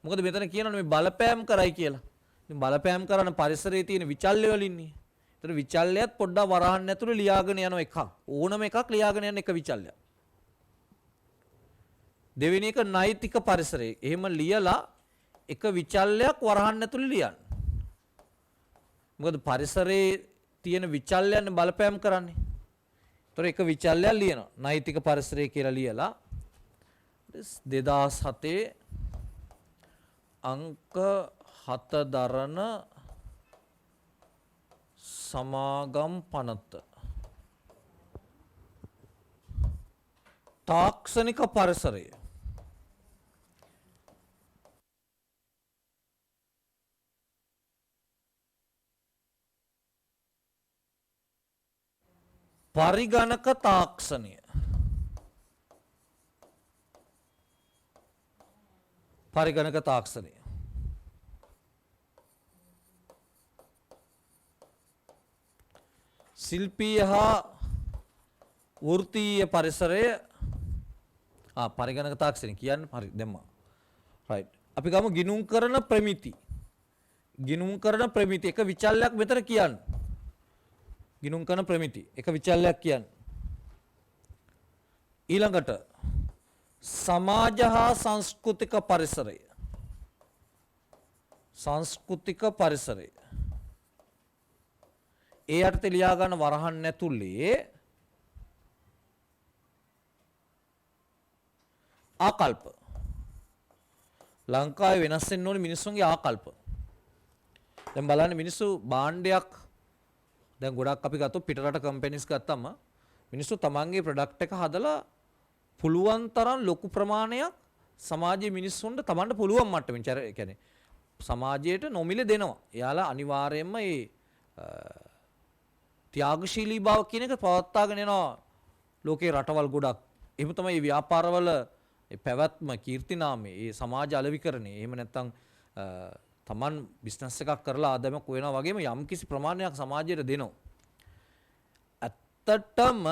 S2: මොකද මෙතන කියනවනේ මේ බලපෑම් කරයි කියලා. ඉතින් බලපෑම් කරන පරිසරයේ තියෙන විචල්්‍ය වලින්නේ. ඒතර විචල්්‍යයත් පොඩ්ඩක් වරහන් ඇතුලේ ලියාගෙන යන එකක්. ඕනම එකක් ලියාගෙන යන එක විචල්්‍යයක්. දෙවෙනි එක නෛතික පරිසරය. එහෙම ලියලා එක විචල්්‍යයක් වරහන් ඇතුලේ ලියන්න. මොකද පරිසරයේ තියෙන විචල්්‍යයන් බලපෑම් කරන්නේ. ඒතර එක විචල්්‍යයක් ලියනවා. නෛතික පරිසරය කියලා ලියලා 2007 අංක 7 දරන සමාගම් පනත තාක්ෂණික පරිසරය පරිගණක තාක්ෂණය පරිගණක තාක්ෂණය ශිල්පීය හා වෘත්තීය පරිසරය පරිගණක තාක්ෂණය කියන්නේ හරි දැම්මා රයිට් අපි ගමු ගිණුම් කරන ප්‍රමිති එක විචල්යක් මෙතන කියන්න ගිණුම් කරන ප්‍රමිති එක විචල්යක් කියන්න ඊළඟට සමාජ හා සංස්කෘතික පරිසරය ඒ යටතේ ලියා ගන්න වරහන් ඇතුලේ ආකල්ප ලංකාවේ වෙනස් වෙන්න ඕනේ මිනිස්සුන්ගේ ආකල්ප. දැන් බලන්න මිනිස්සු භාණ්ඩයක් දැන් ගොඩක් අපි ගත්තොත් පිටරට කම්පැනිස් ගත්තම මිනිස්සු තමන්ගේ ප්‍රොඩක්ට් එක හදලා පුළුවන් තරම් ලොකු ප්‍රමාණයක් සමාජයේ මිනිස්සුන්ට තමන්ට පුළුවන් මට්ටමින් ඒ කියන්නේ සමාජයට නොමිලේ දෙනවා. එයාලා අනිවාර්යයෙන්ම මේ ත්‍යාගශීලී බව කියන එක පවත්වාගෙන යනවා ලෝකේ රටවල් ගොඩක්. එහෙම තමයි මේ ව්‍යාපාරවල පැවැත්ම කීර්තිනාමය ඒ සමාජ අලෙවිකරණය. එහෙම නැත්නම් තමන් බිස්නස් එකක් කරලා ආදායමක් වෙනවා වගේම යම්කිසි ප්‍රමාණයක් සමාජයට දෙනවා. ඇත්තටම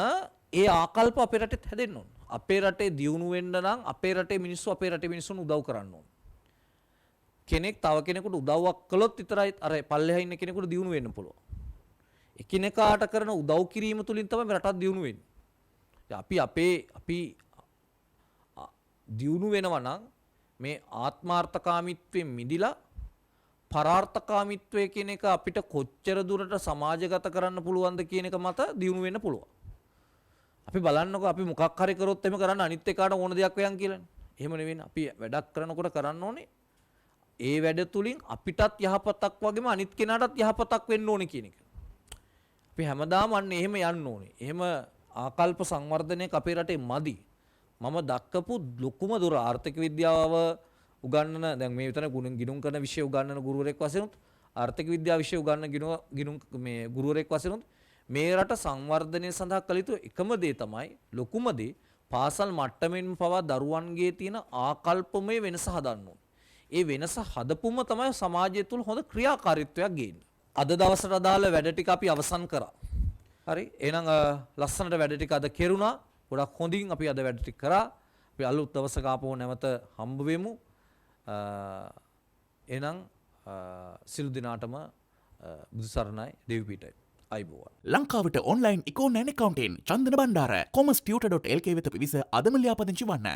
S2: ඒ ආකල්ප අපේ රටෙත් හැදෙන්න ඕන. අපේ රටේ දියුණු වෙන්න නම් අපේ රටේ මිනිස්සුන් උදව් කරන්න ඕන. කෙනෙක් තව කෙනෙකුට උදව්වක් කළොත් විතරයි අර පල්ලෙහා ඉන්න කෙනෙකුට දියුණු වෙන්න පුළුවන්. එකිනෙකාට කරන උදව් කිරීම තුලින් තමයි රටක් දියුණු වෙන්නේ. අපි දියුණු වෙනවා නම් මේ ආත්මාර්ථකාමීත්වයෙන් මිදිලා පරාර්ථකාමීත්වය කියන එක අපිට කොච්චර දුරට සමාජගත කරන්න පුළුවන්ද කියන එක මත දියුණු වෙන්න පුළුවන්. අපි බලන්නකො අපි මොකක් හරි කරොත් එහෙම කරන්න අනිත් එකාට ඕන දෙයක් වෙයන් කියලානේ. එහෙම නෙවෙයි. අපි වැඩක් කරනකොට කරන්න ඕනේ ඒ වැඩ තුලින් අපිටත් යහපතක් වගේම අනිත් කෙනාටත් යහපතක් වෙන්න ඕනේ කියන එක. අපි හැමදාම අන්න එහෙම යන්න ඕනේ. එහෙම ආකල්ප සංවර්ධනයක අපේ රටේ මදි. මම දක්කපු ලොකුම දුර ආර්ථික විද්‍යාව උගන්වන දැන් මේ විතර ගිණුම් කරන විෂය උගන්වන ගුරුවරයෙක් වශයෙන් උත් ආර්ථික විද්‍යාව විෂය උගන්වන ගිණුම් මේ ගුරුවරයෙක් වශයෙන් උත් මේ රට සංවර්ධනය සඳහා කළ යුතු එකම දේ තමයි ලොකුම දේ පාසල් මට්ටමින්ම පවා දරුවන්ගේ තියෙන ආකල්පමය වෙනස හදන්න ඕනේ. ඒ වෙනස හදපුම තමයි සමාජය තුළ හොඳ ක්‍රියාකාරීත්වයක් ගේන්නේ. අද දවසට අදාළ වැඩ ටික අපි අවසන් කරා. හරි. එහෙනම් ලස්සනට වැඩ ටික අද කෙරුණා. ගොඩක් හොඳින් අපි අද වැඩ ටික කරා. අපි අලුත් දවසක ආපහු නැවත හම්බ වෙමු. එහෙනම් සිළු දිනාටම බුදු සරණයි දේවි පීඨයි. අයිබෝවන්.
S1: ලංකාවට ඔන්ලයින් ඉකෝනෑන් එකවුන්ටෙන් චන්දන බණ්ඩාර කොමස්ටියුටර්.lk වෙත පිවිස අදම ලියාපදිංචි වන්න.